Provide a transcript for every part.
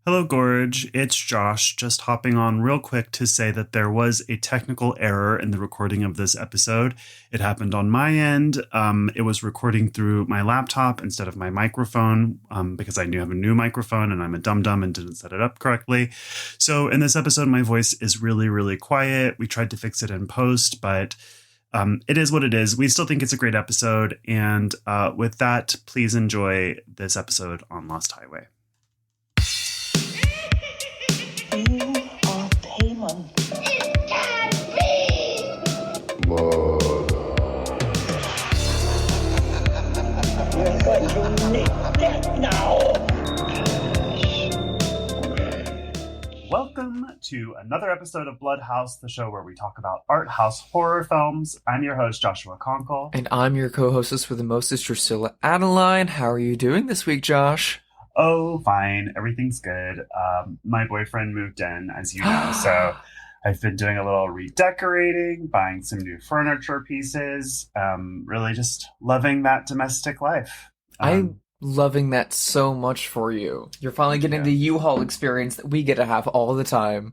Hello, Gorge. It's Josh, just hopping on real quick to say that there was a technical error in the recording of this episode. It happened on my end. It was recording through my laptop instead of my microphone because I have a new microphone and I'm a dum-dum and didn't set it up correctly. So in this episode, my voice is really, really quiet. We tried to fix it in post, but it is what it is. We still think it's a great episode. And with that, please enjoy this episode on Lost Highway. You are Damon. It can't be! You're going to need that now. Welcome to another episode of Bloodhouse, the show where we talk about art house horror films. I'm your host, Joshua Conkle. And I'm your co-hostess for the mostest, Drusilla Adeline. How are you doing this week, Josh? Oh, fine. Everything's good. My boyfriend moved in, as you know, so I've been doing a little redecorating, buying some new furniture pieces, really just loving that domestic life. I'm loving that so much for you. You're finally getting the U-Haul experience that we get to have all the time.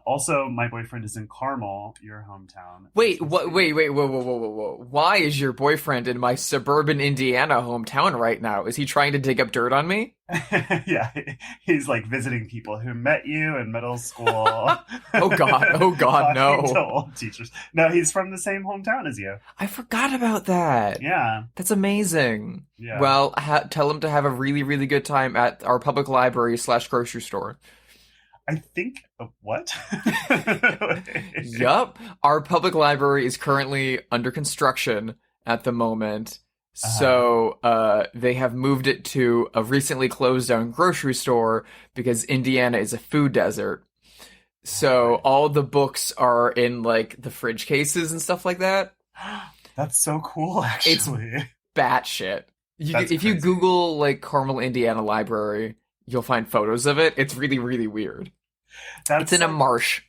Also, my boyfriend is in Carmel, your hometown. Wait, whoa. Why is your boyfriend in my suburban Indiana hometown right now? Is he trying to dig up dirt on me? Yeah, he's like visiting people who met you in middle school. Oh God, no. To old teachers. No, he's from the same hometown as you. I forgot about that. Yeah. That's amazing. Yeah. Well, tell him to have a really, really good time at our public library / grocery store. I think, what? Yup. Our public library is currently under construction at the moment. So they have moved it to a recently closed down grocery store because Indiana is a food desert. So all the books are in like the fridge cases and stuff like that. That's so cool, actually. It's batshit. If you Google like Carmel, Indiana Library, you'll find photos of it. It's really, really weird. It's in a marsh.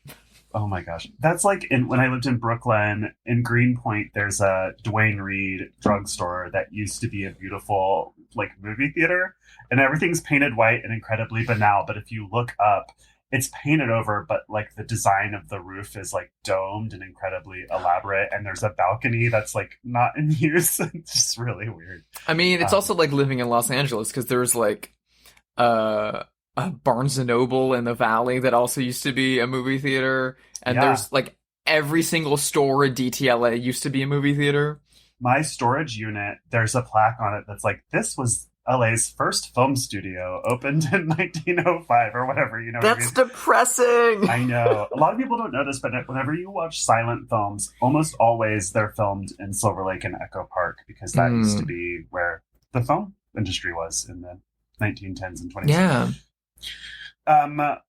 Oh my gosh. That's like when I lived in Brooklyn, in Greenpoint, there's a Duane Reade drugstore that used to be a beautiful like movie theater. And everything's painted white and incredibly banal. But if you look up, it's painted over, but like the design of the roof is like domed and incredibly elaborate. And there's a balcony that's like not in use. It's just really weird. I mean, it's also like living in Los Angeles because there's like a Barnes & Noble in the Valley that also used to be a movie theater. And there's like every single store in DTLA used to be a movie theater. My storage unit, there's a plaque on it that's like, this was LA's first film studio, opened in 1905 or whatever, you know. That's depressing. I know. A lot of people don't know this, but whenever you watch silent films, almost always they're filmed in Silver Lake and Echo Park because that used to be where the film industry was in the 1910s and 20s. Yeah.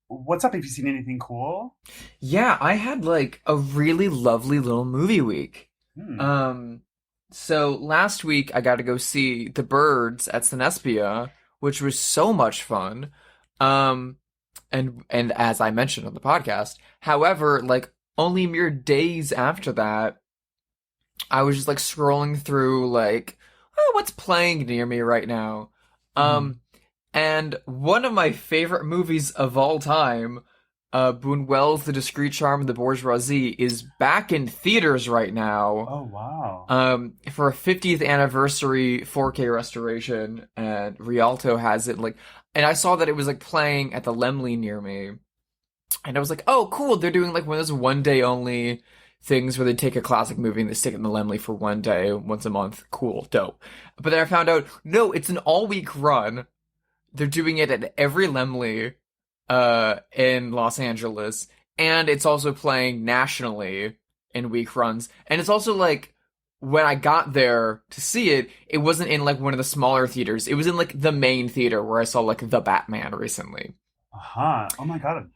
What's up? Have you seen anything cool? Yeah, I had like a really lovely little movie week. So last week I got to go see The Birds at Cinespia, which was so much fun. And as I mentioned on the podcast, however, like only mere days after that, I was just like scrolling through like, oh, what's playing near me right now? And one of my favorite movies of all time, Buñuel's The Discreet Charm of the Bourgeoisie, is back in theaters right now. Oh, wow. For a 50th anniversary 4K restoration, and Rialto has it like, and I saw that it was like playing at the Laemmle near me, and I was like, oh, cool, they're doing like one of those one day only things where they take a classic movie and they stick it in the Laemmle for one day, once a month. Cool, dope. But then I found out, no, it's an all week run. They're doing it at every Laemmle in Los Angeles, and it's also playing nationally in week runs. And it's also like, when I got there to see it, it wasn't in like one of the smaller theaters. It was in like the main theater where I saw like The Batman recently. Oh my god.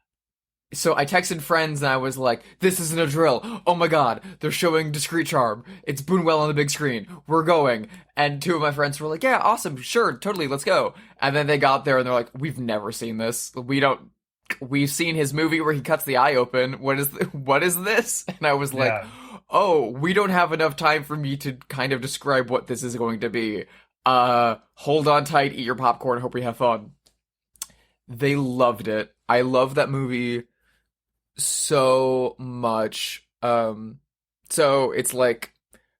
So I texted friends and I was like, this isn't a drill. Oh my god, they're showing Discreet Charm. It's Buñuel on the big screen. We're going. And two of my friends were like, yeah, awesome, sure, totally, let's go. And then they got there and they're like, we've never seen this. We've seen his movie where he cuts the eye open. What is this? And I was like, oh, we don't have enough time for me to kind of describe what this is going to be. Hold on tight, eat your popcorn, hope we have fun. They loved it. I love that movie so much. So it's like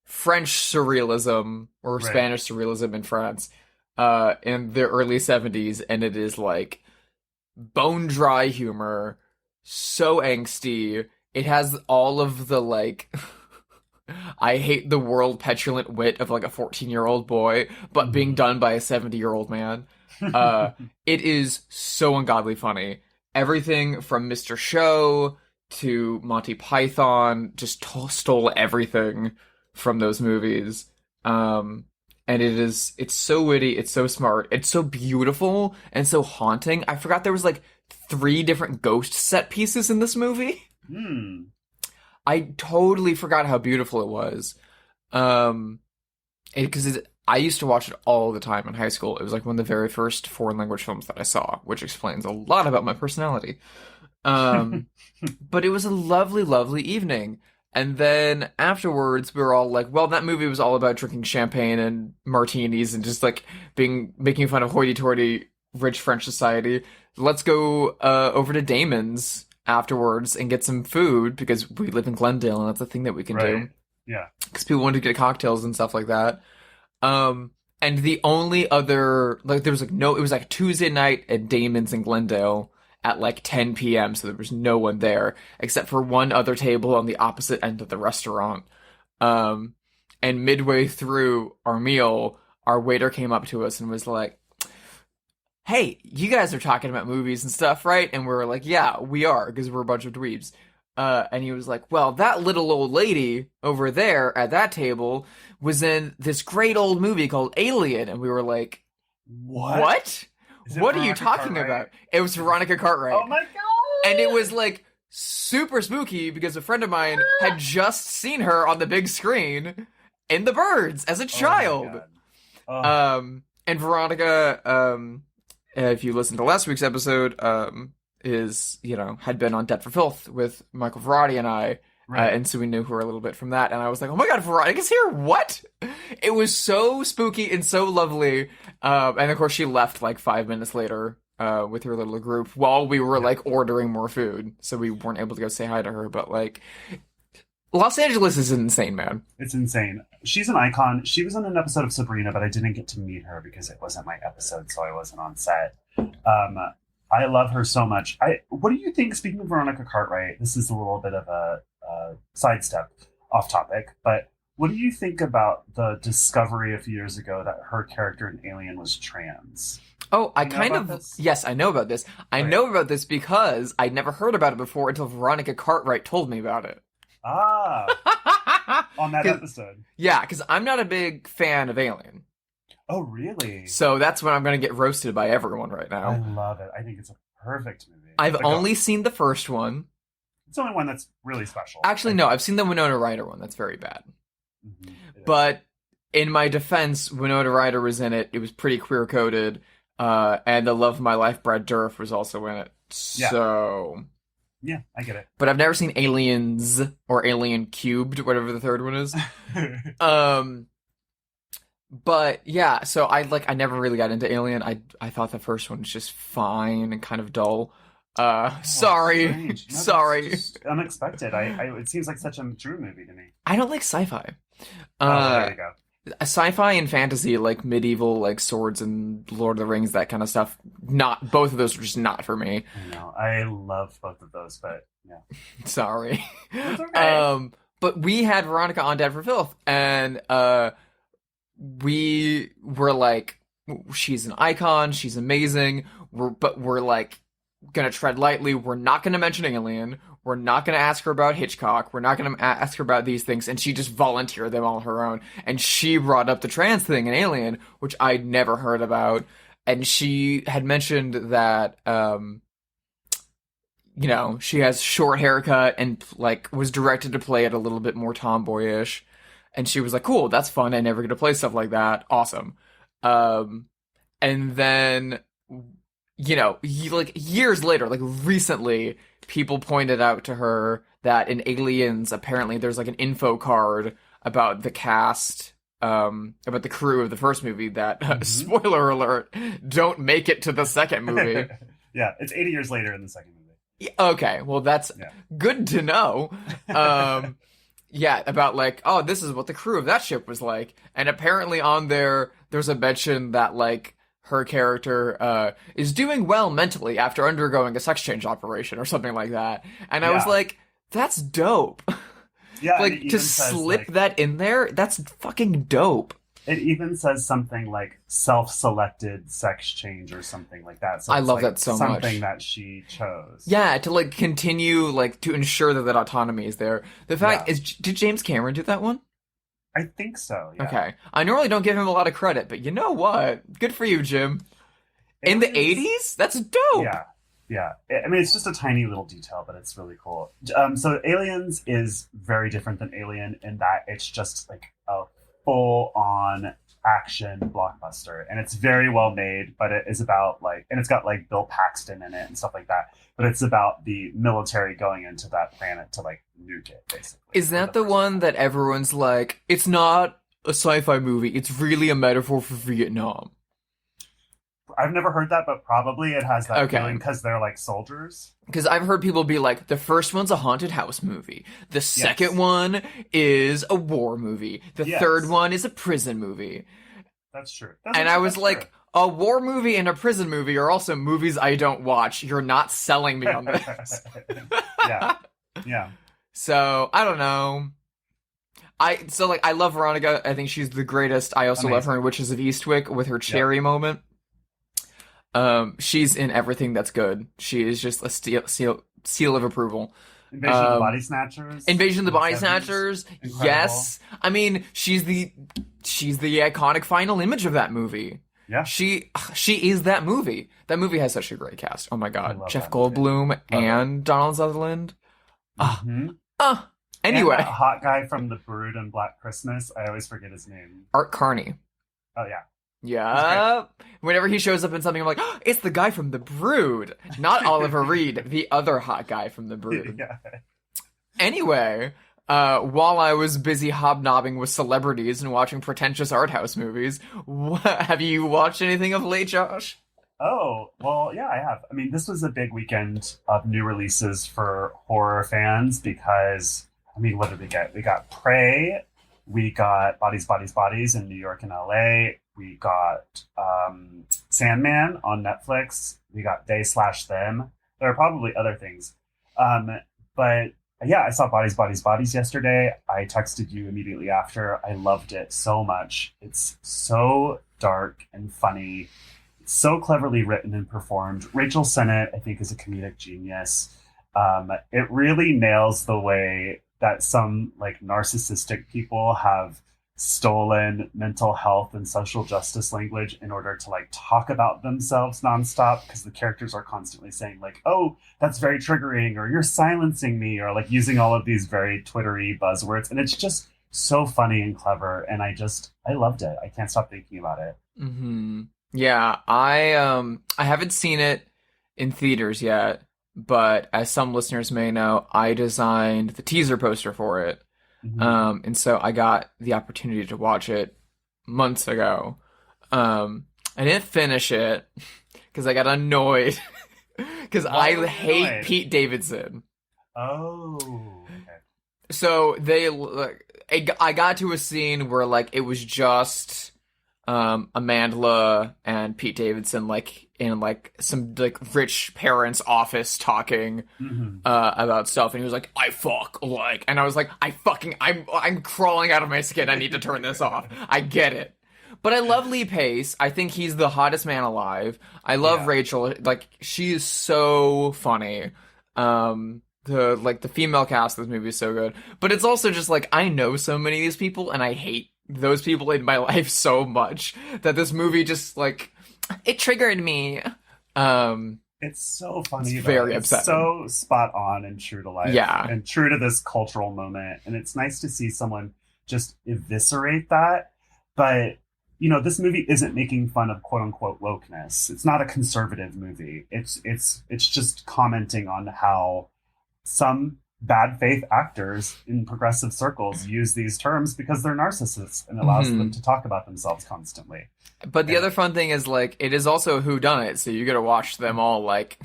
French surrealism or Right. Spanish surrealism in France, in the early 70s, and it is like bone dry humor, so angsty. It has all of the like I hate the world petulant wit of like a 14-year-old boy, but being done by a 70-year-old man. It is so ungodly funny. Everything from Mr. Show to Monty Python just stole everything from those movies. And it's so witty, it's so smart, it's so beautiful and so haunting. I forgot there was like 3 different ghost set pieces in this movie. Hmm. I totally forgot how beautiful it was. Because I used to watch it all the time in high school. It was like one of the very first foreign language films that I saw, which explains a lot about my personality. But it was a lovely, lovely evening. And then afterwards, we were all like, well, that movie was all about drinking champagne and martinis and just like making fun of hoity-toity rich French society. Let's go over to Damon's afterwards and get some food because we live in Glendale and that's a thing that we can do. Right. Yeah. Because people wanted to get cocktails and stuff like that. And the only other, like, there was like no, it was like Tuesday night at Damon's in Glendale at like 10 p.m. So there was no one there except for one other table on the opposite end of the restaurant. And midway through our meal, our waiter came up to us and was like, hey, you guys are talking about movies and stuff, right? And we were like, yeah, we are, because we're a bunch of dweebs. And he was like, well, that little old lady over there at that table was in this great old movie called Alien. And we were like, what? Is it What are you Veronica talking Cartwright? about? It was Veronica Cartwright. Oh my god! And it was like super spooky because a friend of mine had just seen her on the big screen in The Birds as a child. Oh my God. And Veronica, if you listened to last week's episode, had been on Debt for Filth with Michael Verratti and I, Right. and so we knew her a little bit from that. And I was like, oh my god, Veronica's here! What? It was so spooky and so lovely. And of course, she left like 5 minutes later with her little group while we were like ordering more food, so we weren't able to go say hi to her. But like, Los Angeles is insane, man. It's insane. She's an icon. She was in an episode of Sabrina, but I didn't get to meet her because it wasn't my episode, so I wasn't on set. I love her so much. What do you think, speaking of Veronica Cartwright, this is a little bit of a sidestep off topic, but what do you think about the discovery a few years ago that her character in Alien was trans? Oh, I You know kind about of... this? Yes, I know about this. I Right. know about this because I'd never heard about it before until Veronica Cartwright told me about it. Ah, on that 'Cause- episode. Yeah, because I'm not a big fan of Alien. Oh, really? So that's when I'm going to get roasted by everyone right I now. love it. I think it's a perfect movie. I've Like, only seen the first one. it's the only one that's really special. Actually, no, I've seen the Winona Ryder one. That's very bad. Mhm, it is. But in my defense, Winona Ryder was in it. It was pretty queer-coded. And the love of my life, Brad Dourif, was also in it. Yeah. So... yeah, I get But I've never seen Aliens or Alien Cubed, whatever the third one is. it. But yeah, so I never really got into Alien. I thought the first one was just fine and kind of dull. Sorry. Strange. No, that's Sorry. just unexpected. It seems like such a true movie to me. I don't like sci-fi. There you go. Sci-fi and fantasy, like medieval, like swords and Lord of the Rings, that kind of stuff. Not both of those are just not for me. I know. I love both of those, but yeah. Sorry. It's okay. But we had Veronica on Dead for Filth, and we were like, she's an icon, she's amazing. We're like gonna tread lightly. We're not gonna mention Alien. We're not gonna ask her about Hitchcock. We're not gonna ask her about these things. And she just volunteered them all on her own. And she brought up the trans thing in Alien, which I'd never heard about. And she had mentioned that, she has short haircut and like was directed to play it a little bit more tomboyish. And she was like, cool, that's fun. I never get to play stuff like that. Awesome. And then, like years later, like recently, people pointed out to her that in Aliens, apparently there's like an info card about the cast, about the crew of the first movie that, spoiler alert, don't make it to the second movie. Yeah, it's 80 years later in the second movie. Okay, well, that's Yeah. good to know. Yeah, about like, oh, this is what the crew of that ship was like. And apparently on there's a mention that like her character is doing well mentally after undergoing a sex change operation or something like that. And I was Yeah. like, that's dope. Yeah, and it Like even to says, slip like, that in there, that's fucking dope. it even says something like self-selected sex change or something like that. So I it's, love like, that so much. something that she chose. Yeah, to like continue like to ensure that autonomy is there. The fact Yeah. is, did James Cameron do that one? I think so. Yeah. Okay. I normally don't give him a lot of credit, but you know what? Good for you, Jim. In the Aliens- 80s? That's dope. Yeah. Yeah. I mean, it's just a tiny little detail, but it's really cool. So Aliens is very different than Alien in that it's just like a full-on action blockbuster, and it's very well made, but it is about like, and it's got like Bill Paxton in it and stuff like that, but it's about the military going into that planet to like nuke it, basically. Is that the one that everyone's like, it's not a sci-fi movie, it's really a metaphor for Vietnam? I've never heard that, but probably it has that Okay. feeling because they're like soldiers. Because I've heard people be like, the first one's a haunted house movie. The second one is a war movie. The Yes. third one is a prison movie. That's true. And I was like, a war movie and a prison movie are also movies I don't watch. You're not selling me on this. yeah. Yeah. So, I don't know. I love Veronica. I think she's the greatest. I also love her in Witches of Eastwick with her cherry moment. She's in everything that's good. She is just a seal of approval. Invasion of the Body Snatchers. Invasion of the Body 70s. Snatchers. Incredible. Yes. I mean, she's the iconic final image of that movie. Yeah. She is that movie. That movie has such a great cast. Oh my I god. love Jeff that movie. Goldblum it. and Donald Sutherland. Mhm. Anyway, And that hot guy from The Brood and Black Christmas. I always forget his name. Art Carney. Oh yeah. Yeah. Whenever he shows up in something, I'm like, oh, it's the guy from The Brood. Not Oliver Reed, the other hot guy from The Brood. yeah. Anyway, while I was busy hobnobbing with celebrities and watching pretentious art house movies, have you watched anything of late, Josh? Oh, well, yeah, I have. I mean, this was a big weekend of new releases for horror fans because, I mean, what did we get? We got Prey, we got Bodies, Bodies, Bodies in New York and LA, we got Sandman on Netflix, we got They/Them. There are probably other things. But yeah, I saw Bodies, Bodies, Bodies yesterday. I texted you immediately after. I loved it so much. It's so dark and funny. It's so cleverly written and performed. Rachel Sennett, I think, is a comedic genius. It really nails the way that some like narcissistic people have stolen mental health and social justice language in order to like talk about themselves nonstop, because the characters are constantly saying like, oh, that's very triggering, or you're silencing me, or like using all of these very twittery buzzwords. And it's just so funny and clever, and I loved it. I can't stop thinking about it. Mm-hmm. Yeah, I haven't seen it in theaters yet, but as some listeners may know, I designed the teaser poster for it. Mhm. And so I got the opportunity to watch it months ago. I didn't finish it because I got annoyed because Why I were you hate annoyed? Pete Davidson. Oh, okay. So I got to a scene where like it was just Amandla and Pete Davidson like in like some like rich parents' office talking Mhm. about stuff, and he was like, "I fuck like," and I was like, I'm crawling out of my skin. I need to turn this off. I get it, but I love Lee Pace. I think he's the hottest man alive. I love Yeah. Rachel. Like she is so funny. The female cast of this movie is so good, but it's also just like I know so many of these people, and I hate those people in my life so much that this movie just like it triggered me. It's so funny. It's though. very It's upsetting. so spot on and true to life. Yeah. And true to this cultural moment. And it's nice to see someone just eviscerate that. But, you know, this movie isn't making fun of quote unquote wokeness. It's not a conservative movie. It's just commenting on how some bad faith actors in progressive circles use these terms because they're narcissists and allows them to talk about themselves constantly. But the other fun thing is, like, it is also a whodunit, so you gotta watch them all, like,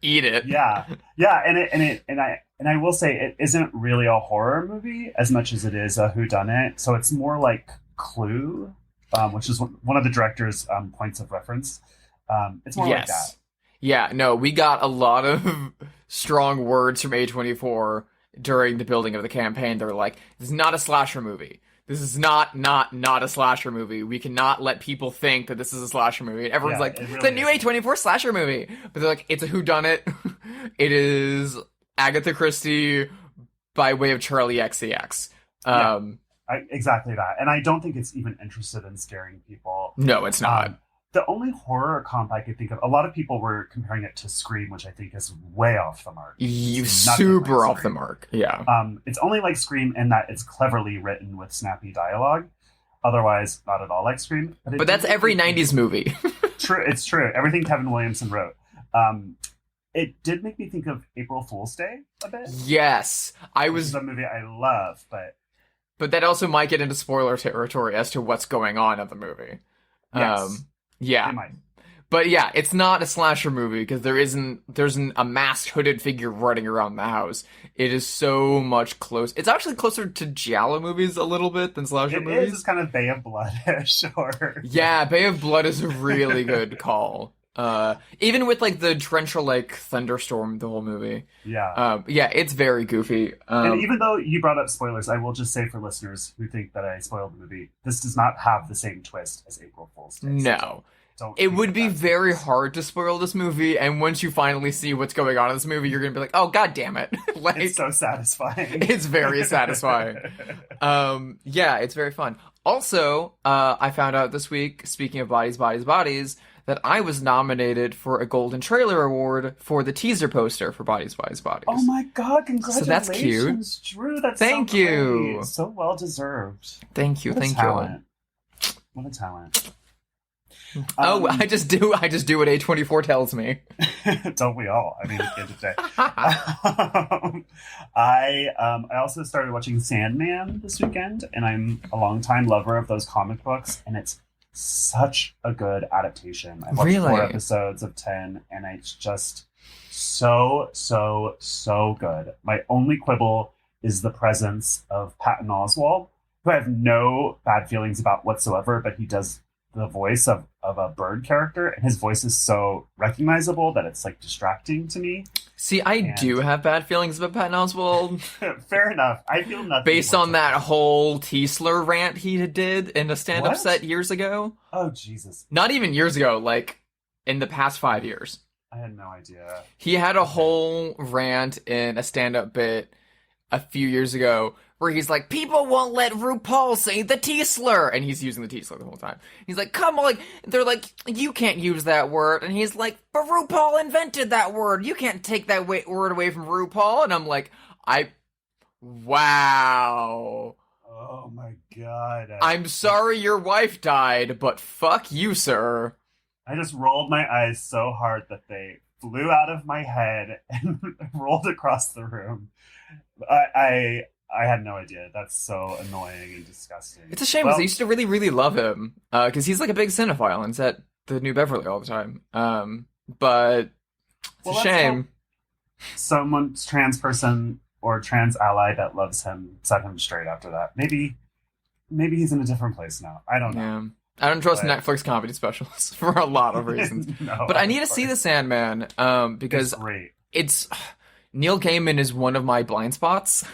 eat it. Yeah, and I will say it isn't really a horror movie as much as it is a whodunit. So it's more like Clue, which is one of the director's points of reference. It's more like that. Yeah, no, we got a lot of strong words from A24 during the building of the campaign. They're like, this is not a slasher movie. This is not a slasher movie. We cannot let people think that this is a slasher movie. And everyone's like, really the new A24 slasher movie. But they're like, it's a whodunit. It is Agatha Christie by way of Charlie XCX. Exactly that. And I don't think it's even interested in scaring people. No, it's not. The only horror comp I could think of, a lot of people were comparing it to Scream, which I think is way off the mark. Super off the mark, yeah. It's only like Scream in that it's cleverly written with snappy dialogue. Otherwise, not at all like Scream. But that's every 90s movie. True, it's true. Everything Kevin Williamson wrote. It did make me think of April Fool's Day a bit. Yes. Which is a movie I love, But that also might get into spoiler territory as to what's going on in the movie. Yes. Yeah. But yeah, it's not a slasher movie because there's a masked hooded figure running around the house. It is so much close. It's actually closer to giallo movies a little bit than slasher movies. It's kind of Bay of Blood-ish. Yeah, Bay of Blood is a really good call. Even with like the torrential thunderstorm, the whole movie. Yeah. Yeah, it's very goofy. And even though you brought up spoilers, I will just say for listeners who think that I spoiled the movie, this does not have the same twist as April Fool's Day. No. It would be very hard to spoil this movie, and once you finally see what's going on in this movie, you're gonna be like, oh, god damn it. It's so satisfying. It's very satisfying. Yeah, it's very fun. Also, I found out this week, speaking of Bodies, that I was nominated for a Golden Trailer Award for the teaser poster for Bodies. Oh my god, congratulations, so that's cute. Drew, that's Thank so you. Great. So well deserved. Thank you, What a talent. I just do what A24 tells me. Don't we all? I mean, at the end of the day. I also started watching Sandman this weekend, and I'm a longtime lover of those comic books, and it's such a good adaptation. I watched 4 episodes of 10, and it's just so good. My only quibble is the presence of Patton Oswalt, who I have no bad feelings about whatsoever, but he does the voice of a bird character, and his voice is so recognizable that it's distracting to me. See, I do have bad feelings about Patton Oswalt. Fair enough. I feel nothing. Based on that whole Tiesler rant he did in a stand-up set years ago. Oh, Jesus. Not even years ago, in the past 5 years. I had no idea. He had a whole rant in a stand-up bit a few years ago where he's like, people won't let RuPaul say the Tiesler, and he's using the Tiesler the whole time. He's like, come on, they're like, you can't use that word, and he's like, but RuPaul invented that word, you can't take that word away from RuPaul, and I'm like, wow. Oh my god. I'm sorry your wife died, but fuck you, sir. I just rolled my eyes so hard that they flew out of my head and rolled across the room. I had no idea. That's so annoying and disgusting. It's a shame because I used to really, really love him. Because he's a big cinephile and is at the New Beverly all the time. But it's a shame. Someone's trans person or trans ally that loves him set him straight after that. Maybe he's in a different place now. I don't know. Yeah. I don't trust Netflix comedy specials for a lot of reasons. But I need to see The Sandman because it's Neil Gaiman is one of my blind spots.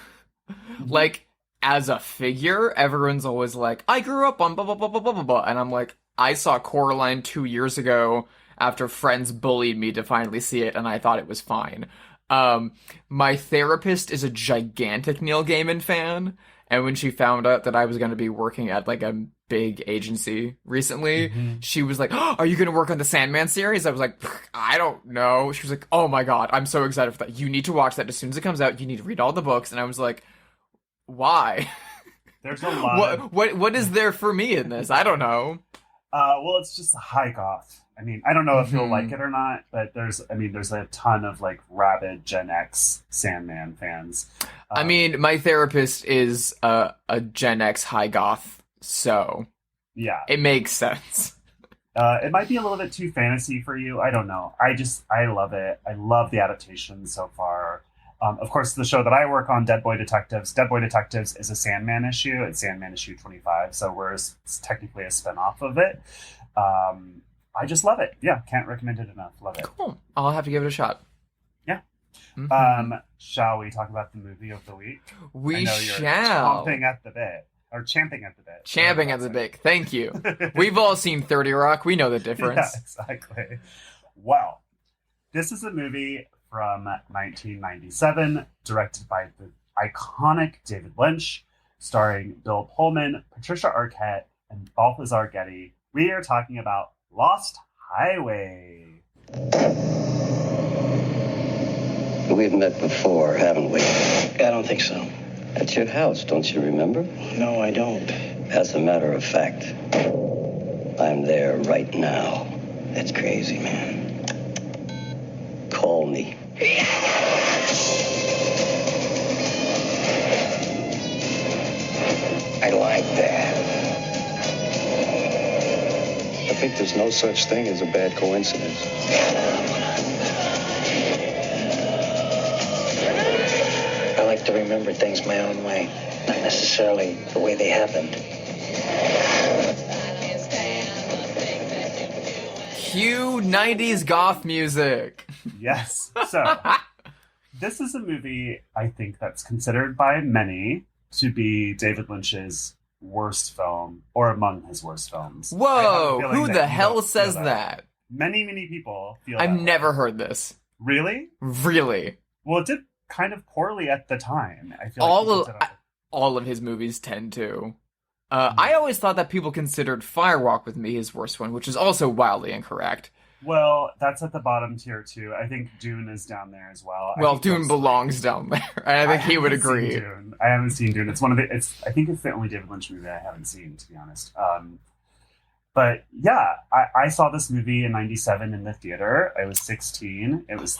As a figure, everyone's always like, I grew up on blah, blah, blah, blah, blah, blah. And I'm like, I saw Coraline 2 years ago after friends bullied me to finally see it, and I thought it was fine. My therapist is a gigantic Neil Gaiman fan, and when she found out that I was going to be working at, a big agency recently, she was like, oh, are you going to work on the Sandman series? I was like, I don't know. She was like, oh my god, I'm so excited for that. You need to watch that as soon as it comes out. You need to read all the books. And I was like, why? There's a lot. What is there for me in this? I don't know. Well, it's just high goth. I mean, I don't know if you'll Mhm. like it or not, but there's a ton of like rabid Gen X Sandman fans. I mean, my therapist is a Gen X high goth, so Yeah. it makes sense. It might be a little bit too fantasy for you. I don't know. I love it. I love the adaptation so far. Of course, the show that I work on, Dead Boy Detectives. Dead Boy Detectives is a Sandman issue. It's Sandman issue 25, so it's technically a spinoff of it. I just love it. Yeah, can't recommend it enough. Love it. Cool. I'll have to give it a shot. Yeah. Mhm. Shall we talk about the movie of the week? I We know you're shall. chomping at the bit. Or champing at the bit. Champing at the bit. Thank you. We've all seen 30 Rock. We know the difference. Yeah, exactly. Well, this is a movie from 1997, directed by the iconic David Lynch, starring Bill Pullman, Patricia Arquette, and Balthazar Getty. We are talking about Lost Highway. We've met before, haven't we? I don't think so. At your house, don't you remember? No, I don't. As a matter of fact, I'm there right now. That's crazy, man. Call me. I like that. I think there's no such thing as a bad coincidence. I like to remember things my own way, not necessarily the way they happened. Cue 90s goth music. Yes. So, this is a movie I think that's considered by many to be David Lynch's worst film, or among his worst films. I have a Whoa, feeling who that the you hell don't says feel that? Many, many people feel I've that way. never heard this. Really? Really. Well, it did kind of poorly at the time. I feel All like of- people did it- All of his movies tend to. I always thought that people considered Firewalk with Me his worst one, which is also wildly incorrect. Well, that's at the bottom tier too. I think Dune is down there as well. Well, Dune belongs down there, and I think he would haven't seen agree. Dune. I haven't seen Dune. It's one of the. I think it's the only David Lynch movie I haven't seen, to be honest. But yeah, I saw this movie in '97 in the theater. I was 16. It was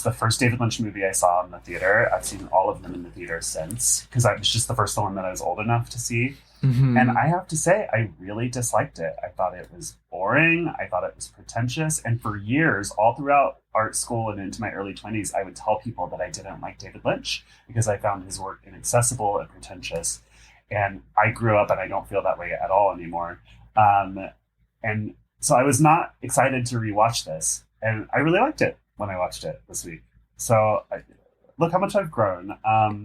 the first David Lynch movie I saw in the theater. I've seen all of them in the theater since, because it was just the first one that I was old enough to see. Mhm. And I have to say, I really disliked it. I thought it was boring. I thought it was pretentious. And for years, all throughout art school and into my early 20s, I would tell people that I didn't like David Lynch because I found his work inaccessible and pretentious. And I grew up and I don't feel that way at all anymore. And so I was not excited to rewatch this. And I really liked it when I watched it this week. So look how much I've grown.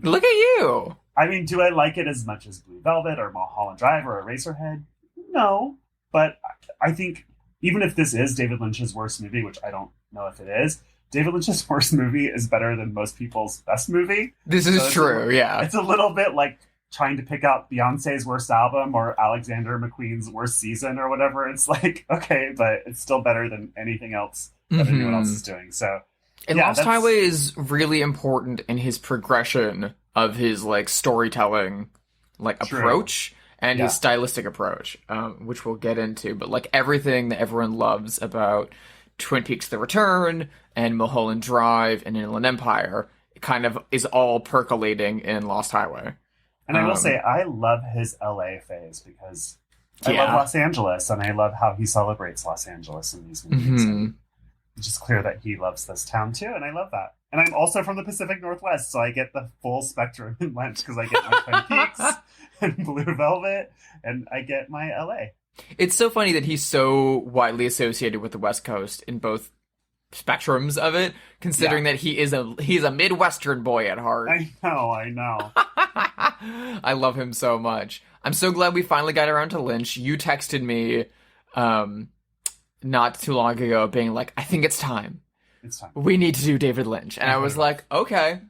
Look at you. I mean, do I like it as much as Blue Velvet or Mulholland Drive or Eraserhead? No. But I think even if this is David Lynch's worst movie, which I don't know if it is, David Lynch's worst movie is better than most people's best movie. This So is it's true, yeah. It's a little bit like trying to pick out Beyonce's worst album or Alexander McQueen's worst season or whatever. It's like, okay, but it's still better than anything else that anyone else is doing. So, And yeah, Lost that's- Highway is really important in his progression of his like storytelling like True. approach and Yeah. his stylistic approach, which we'll get into. But like everything that everyone loves about Twin Peaks: The Return and Mulholland Drive and Inland Empire kind of is all percolating in Lost Highway. And I will say, I love his LA phase because I Yeah. love Los Angeles and I love how he celebrates Los Angeles in these movies. Mhm. And it's just clear that he loves this town too, and I love that. And I'm also from the Pacific Northwest, so I get the full spectrum in Lynch because I get my Twin Peaks and Blue Velvet, and I get my LA. It's so funny that he's so widely associated with the West Coast in both spectrums of it, considering that he's a Midwestern boy at heart. I know. I love him so much. I'm so glad we finally got around to Lynch. You texted me not too long ago being like, I think it's time. It's time. We need to do David Lynch. And I was like, okay.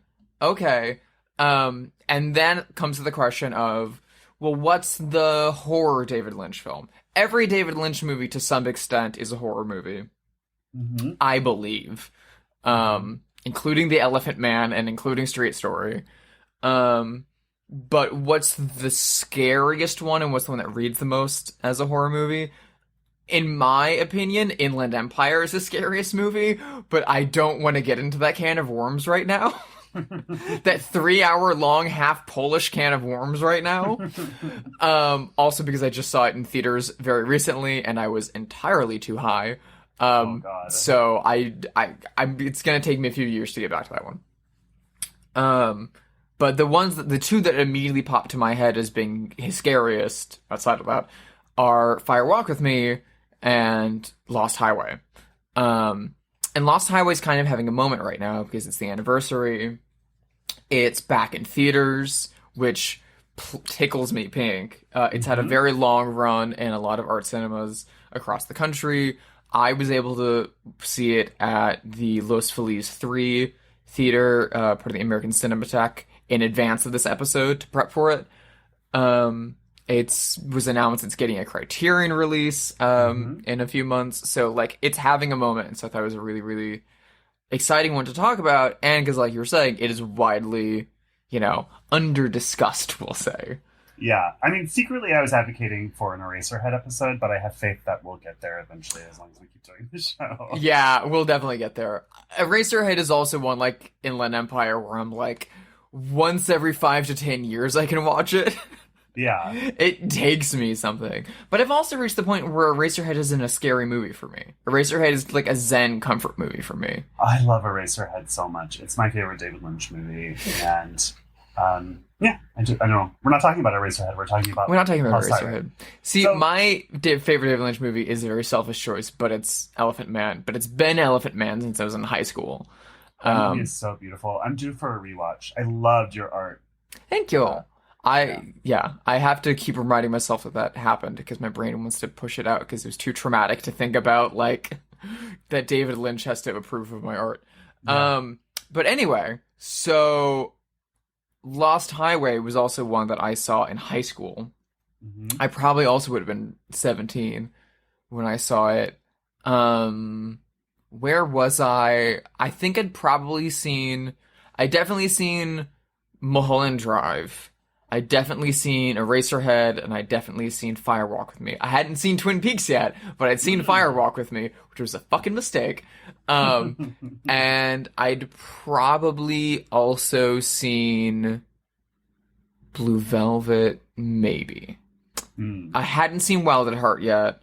And then comes to the question of, well, what's the horror David Lynch film? Every David Lynch movie to some extent is a horror movie. Mm-hmm. I believe, including The Elephant Man and including Straight Story. But what's the scariest one and what's the one that reads the most as a horror movie? in my opinion, Inland Empire is the scariest movie, but I don't want to get into that can of worms right now. That 3-hour long half Polish can of worms right now. Also because I just saw it in theaters very recently and I was entirely too high. Oh God. So it's gonna take me a few years to get back to that one. But the two that immediately popped to my head as being scariest outside of that are Fire Walk with Me and Lost Highway. And Lost Highway is kind of having a moment right now because it's the anniversary. It's back in theaters, which tickles me pink. It's had a very long run in a lot of art cinemas across the country. I was able to see it at the Los Feliz 3 theater, part of the American Cinematheque, in advance of this episode to prep for it. It was announced it's getting a Criterion release in a few months. So, like, it's having a moment. And so I thought it was a really, really exciting one to talk about. And because, like you were saying, it is widely, under-discussed, we'll say. Yeah. I mean, secretly I was advocating for an Eraserhead episode, but I have faith that we'll get there eventually as long as we keep doing the show. Yeah, we'll definitely get there. Eraserhead is also one, like, Inland Empire, where I'm like, once every 5 to 10 years I can watch it. Yeah. It takes me something. But I've also reached the point where Eraserhead isn't a scary movie for me. Eraserhead is like a zen comfort movie for me. I love Eraserhead so much. It's my favorite David Lynch movie. And, I know. We're not talking about Eraserhead. We're talking about Eraserhead. See, my favorite David Lynch movie is a very selfish choice, but it's Elephant Man. But it's been Elephant Man since I was in high school. That movie is so beautiful. I'm due for a rewatch. I loved your art. Thank you. I have to keep reminding myself that happened because my brain wants to push it out because it was too traumatic to think about, like, that David Lynch has to approve of my art. Yeah. But anyway, so Lost Highway was also one that I saw in high school. Mm-hmm. I probably also would have been 17 when I saw it. Where was I? I think I'd definitely seen Mulholland Drive. I'd definitely seen Eraserhead, and I'd definitely seen Fire Walk with Me. I hadn't seen Twin Peaks yet, but I'd seen Fire Walk with Me, which was a fucking mistake. And I'd probably also seen Blue Velvet, maybe. I hadn't seen Wild at Heart yet.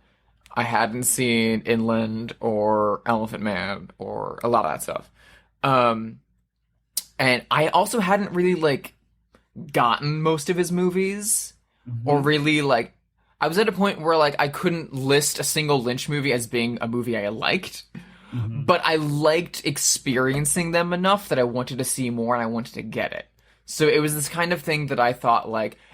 I hadn't seen Inland or Elephant Man or a lot of that stuff. And I also hadn't really, gotten most of his movies, or really, I was at a point where, I couldn't list a single Lynch movie as being a movie I liked, but I liked experiencing them enough that I wanted to see more and I wanted to get it. So it was this kind of thing that I thought,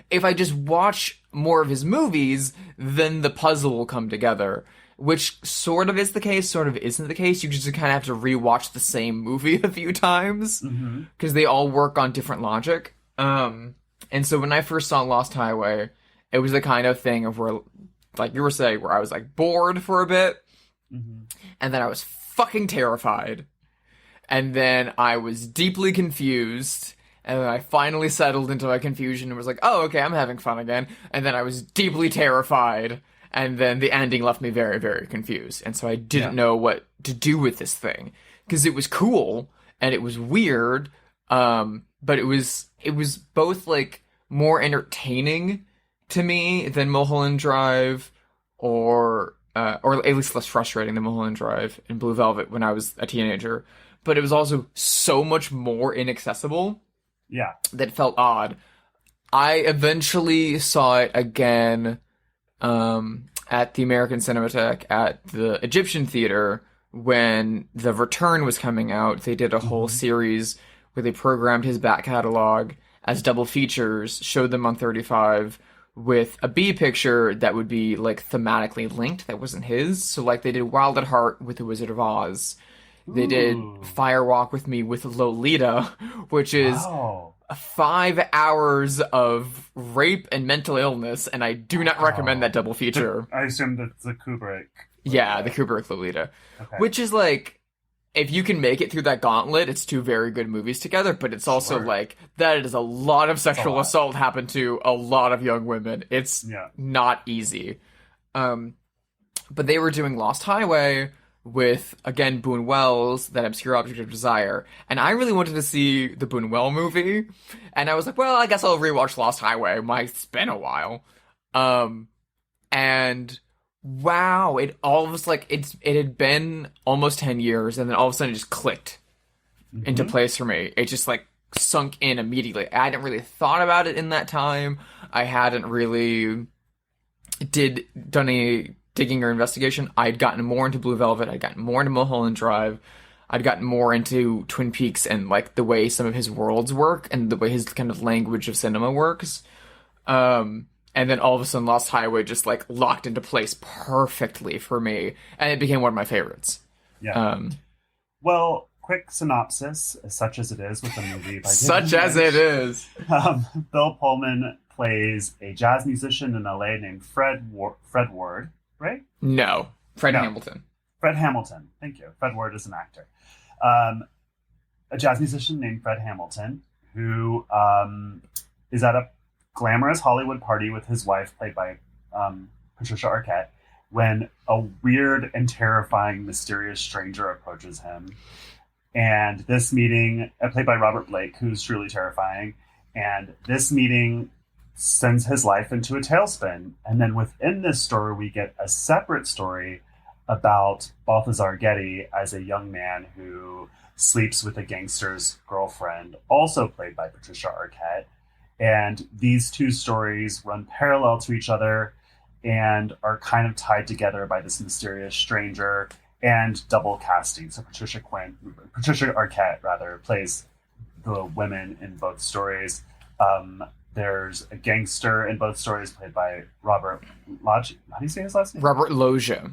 if I just watch more of his movies, then the puzzle will come together. Which sort of is the case, sort of isn't the case. You just kind of have to rewatch the same movie a few times, because they all work on different logic. And so when I first saw Lost Highway, it was the kind of thing of where, like you were saying, where I was, bored for a bit, and then I was fucking terrified, and then I was deeply confused, and then I finally settled into my confusion and was like, oh, okay, I'm having fun again. And then I was deeply terrified. And then the ending left me very, very confused. And so I didn't know what to do with this thing. Because it was cool and it was weird. But it was both, more entertaining to me than Mulholland Drive or at least less frustrating than Mulholland Drive and Blue Velvet when I was a teenager. But it was also so much more inaccessible. Yeah. That felt odd. I eventually saw it again at the American Cinematheque at the Egyptian Theater when The Return was coming out. They did a whole series where they programmed his back catalog as double features, showed them on 35 with a B picture that would be thematically linked that wasn't his. So they did Wild at Heart with The Wizard of Oz. They did Fire Walk with Me with Lolita, which is 5 hours of rape and mental illness, and I do not recommend that double feature. I assume that's the Kubrick. Yeah, the Kubrick Lolita. Okay. Which is if you can make it through that gauntlet, it's two very good movies together, but it's also that is a lot of sexual assault happened to a lot of young women. It's not easy. But they were doing Lost Highway with, again, Boone Wells, That Obscure Object of Desire. And I really wanted to see the Boone Well movie. And I was like, well, I guess I'll rewatch Lost Highway. It's been a while. And wow, it had been almost 10 years, and then all of a sudden it just clicked into place for me. It just like sunk in immediately. I hadn't really thought about it in that time. I hadn't really done any digging or investigation. I'd gotten more into Blue Velvet. I'd gotten more into Mulholland Drive. I'd gotten more into Twin Peaks and like the way some of his worlds work and the way his kind of language of cinema works. And then all of a sudden Lost Highway just like locked into place perfectly for me, and it became one of my favorites. Yeah. Well, quick synopsis, such as it is with the movie. By such as it is. Bill Pullman plays a jazz musician in LA named Fred Ward, right? No, Fred Hamilton. Fred Hamilton. Thank you. Fred Ward is an actor. A jazz musician named Fred Hamilton who is at a glamorous Hollywood party with his wife, played by Patricia Arquette, when a weird and terrifying mysterious stranger approaches him. And this meeting, played by Robert Blake, who's truly terrifying, and this meeting sends his life into a tailspin. And then within this story, we get a separate story about Balthazar Getty as a young man who sleeps with a gangster's girlfriend, also played by Patricia Arquette. And these two stories run parallel to each other and are kind of tied together by this mysterious stranger and double casting. So Patricia Arquette plays the women in both stories. There's a gangster in both stories played by Robert Loggia. How do you say his last name? Robert Loggia.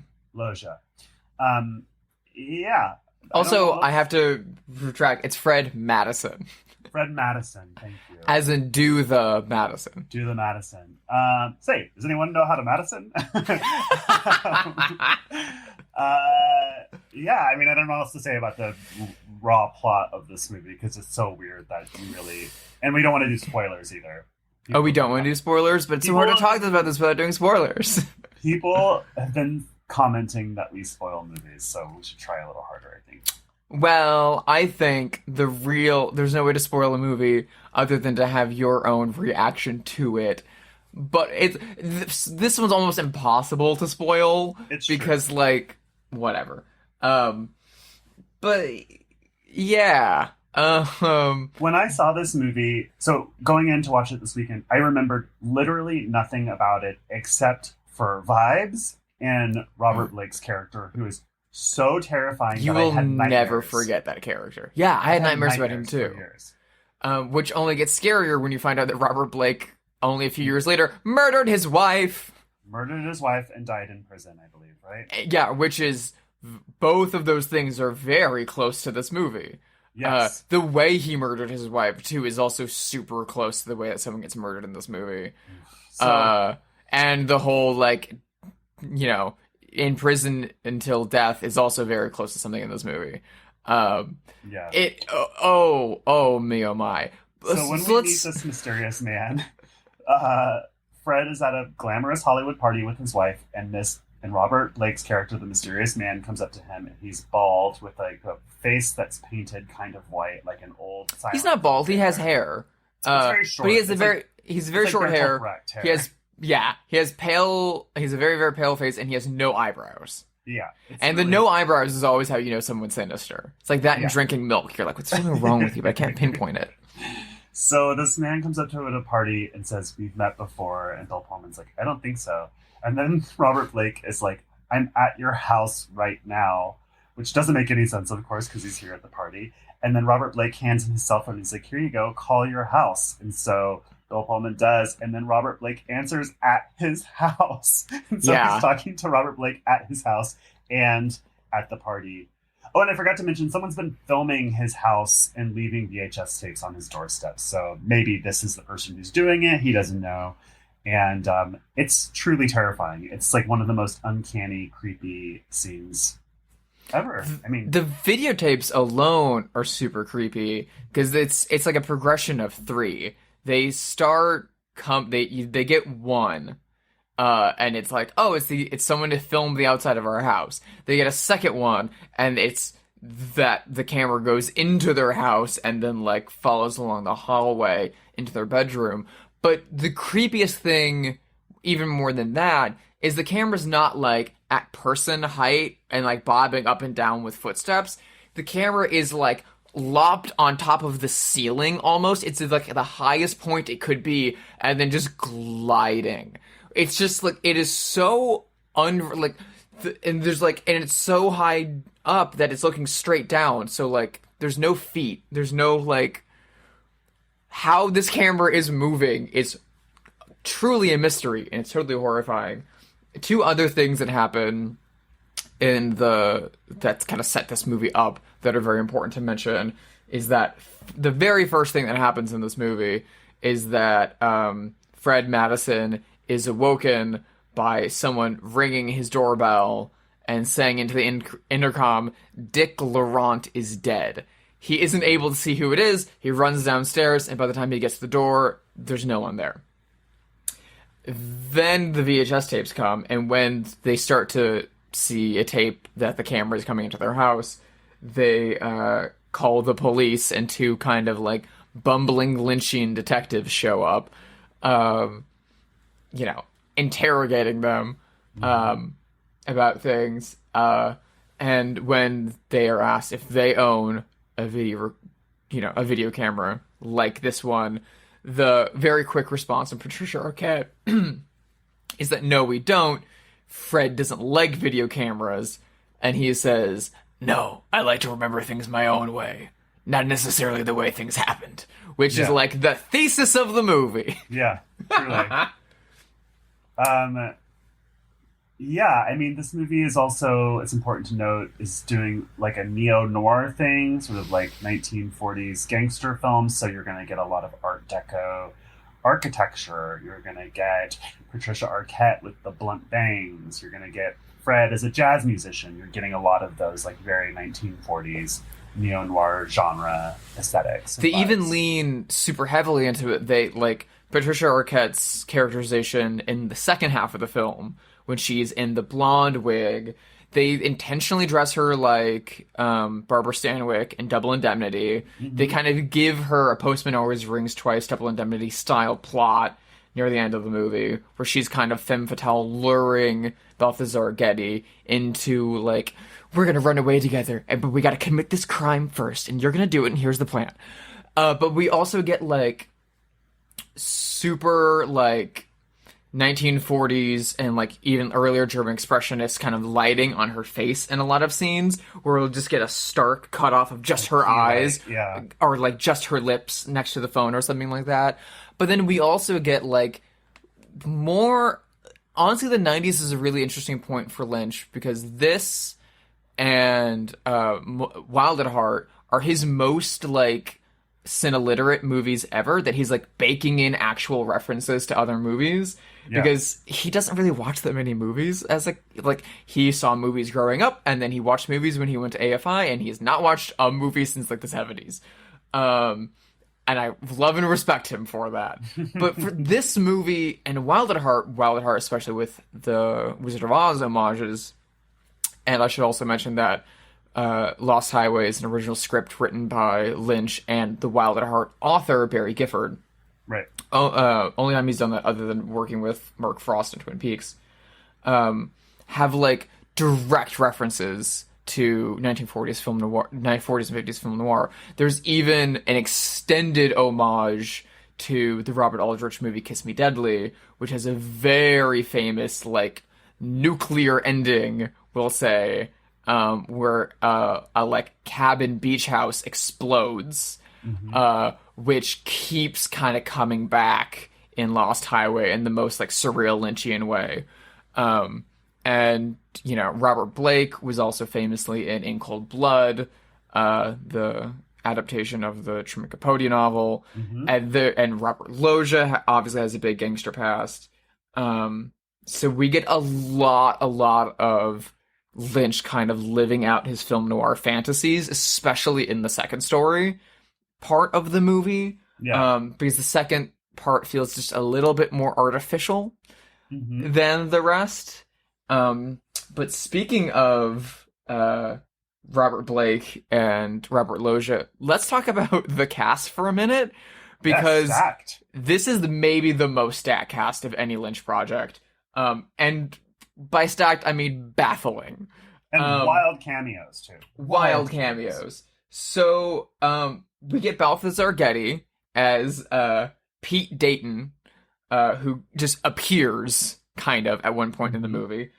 Yeah. Also, I have to retract. It's Fred Madison. Fred Madison, thank you. As in do the Madison. Do the Madison. Say, does anyone know how to Madison? Yeah, I mean, I don't know what else to say about the raw plot of this movie because it's so weird that you really... And we don't want to do spoilers either. We don't want to do spoilers, but it's so hard to talk about this without doing spoilers. People have been commenting that we spoil movies, so we should try a little harder, I think. Well, I think there's no way to spoil a movie other than to have your own reaction to it. But this one's almost impossible to spoil because, like, whatever. But yeah. When I saw this movie, so going in to watch it this weekend, I remembered literally nothing about it except for vibes and Robert Blake's character, who is so terrifying. You will never forget that character. Yeah, I had nightmares about him too. Which only gets scarier when you find out that Robert Blake, only a few years later, murdered his wife. And died in prison, I believe, right? Yeah, which is... Both of those things are very close to this movie. Yes. The way he murdered his wife, too, is also super close to the way that someone gets murdered in this movie. And the whole, like, you know, in prison until death is also very close to something in this movie. Yeah. Oh me, oh my. So when we meet this mysterious man, Fred is at a glamorous Hollywood party with his wife, and Robert Blake's character, the mysterious man, comes up to him, and he's bald with like a face that's painted kind of white, like an old. He's not bald. He has hair. It's very short. But he has very short hair. He has a very, very pale face, and he has no eyebrows. Yeah. And the no eyebrows is always how you know someone's sinister. It's like that in drinking milk. You're like, what's something wrong with you? But I can't pinpoint it. So this man comes up to him at a party and says, "We've met before," and Bill Pullman's like, "I don't think so." And then Robert Blake is like, "I'm at your house right now," which doesn't make any sense, of course, because he's here at the party. And then Robert Blake hands him his cell phone. And he's like, "Here you go, call your house." And so Bill Pullman does. And then Robert Blake answers at his house. And so he's talking to Robert Blake at his house and at the party. Oh, and I forgot to mention, someone's been filming his house and leaving VHS tapes on his doorstep. So maybe this is the person who's doing it. He doesn't know. And it's truly terrifying. It's like one of the most uncanny, creepy scenes ever. I mean, the videotapes alone are super creepy because it's like a progression of 3. They start they get one, and it's like, oh, it's someone to film the outside of our house. They get a second one, and it's that the camera goes into their house and then like follows along the hallway into their bedroom. But the creepiest thing, even more than that, is the camera's not like at person height and like bobbing up and down with footsteps. The camera is like lopped on top of the ceiling almost. It's like the highest point it could be, and then just gliding. It's just like, it is so and it's so high up that it's looking straight down. So like, there's no feet. There's no like, how this camera is moving is truly a mystery, and it's totally horrifying. Two other things that happen that kind of set this movie up that are very important to mention is that the very first thing that happens in this movie is that Fred Madison is awoken by someone ringing his doorbell and saying into the intercom, Dick Laurent is dead. He isn't able to see who it is. He runs downstairs, and by the time he gets to the door, there's no one there. Then the VHS tapes come, and when they start to see a tape that the camera is coming into their house, they call the police, and two kind of like bumbling Lynchian detectives show up, interrogating them about things. And when they are asked if they own a video camera like this one, the very quick response from Patricia Arquette is that no, we don't. Fred doesn't like video cameras, and he says, no, I like to remember things my own way, not necessarily the way things happened, which is like the thesis of the movie. Yeah, truly. I mean, this movie is also, it's important to note, is doing like a neo-noir thing, sort of like 1940s gangster films, so you're going to get a lot of Art Deco architecture. You're going to get Patricia Arquette with the blunt bangs. You're going to get Fred as a jazz musician. You're getting a lot of those like very 1940s neo-noir genre aesthetics. They even lean super heavily into it. They like Patricia Arquette's characterization in the second half of the film, when she's in the blonde wig. They intentionally dress her like Barbara Stanwyck in Double Indemnity. Mm-hmm. They kind of give her a Postman Always Rings Twice Double Indemnity style plot near the end of the movie, where she's kind of femme fatale luring Balthazar Getty into like, we're gonna run away together, but we gotta commit this crime first, and you're gonna do it, and here's the plan. But we also get like super like 1940s and like even earlier German expressionist kind of lighting on her face in a lot of scenes, where we'll just get a stark cut off of just her eyes, or like just her lips next to the phone or something like that. But then we also get like more, honestly, the 90s is a really interesting point for Lynch, because this and Wild at Heart are his most like cineliterate movies ever, that he's like baking in actual references to other movies. Because he doesn't really watch that many movies as like he saw movies growing up, and then he watched movies when he went to AFI, and he has not watched a movie since like the 70s. And I love and respect him for that. But for this movie and Wild at Heart especially with the Wizard of Oz homages, and I should also mention that Lost Highway is an original script written by Lynch and the Wild at Heart author Barry Gifford. Right. Only time he's done that other than working with Mark Frost in Twin Peaks. Have like direct references to 1940s film noir, 1940s and 50s film noir. There's even an extended homage to the Robert Aldrich movie Kiss Me Deadly, which has a very famous like nuclear ending, we'll say, where a like cabin beach house explodes. Mm-hmm. Which keeps kind of coming back in Lost Highway in the most like surreal Lynchian way. And Robert Blake was also famously in Cold Blood, the adaptation of the Truman Capote novel. Mm-hmm. And Robert Loggia obviously has a big gangster past. So we get a lot of Lynch kind of living out his film noir fantasies, especially in the second story part of the movie, because the second part feels just a little bit more artificial. Mhm. than the rest. But speaking of Robert Blake and Robert Loggia, let's talk about the cast for a minute, because Yes, stacked. this is maybe the most stacked cast of any Lynch project. And by stacked, I mean baffling. And wild cameos too. Wild cameos. So, we get Balthazar Getty as Pete Dayton, who just appears kind of at one point in the movie.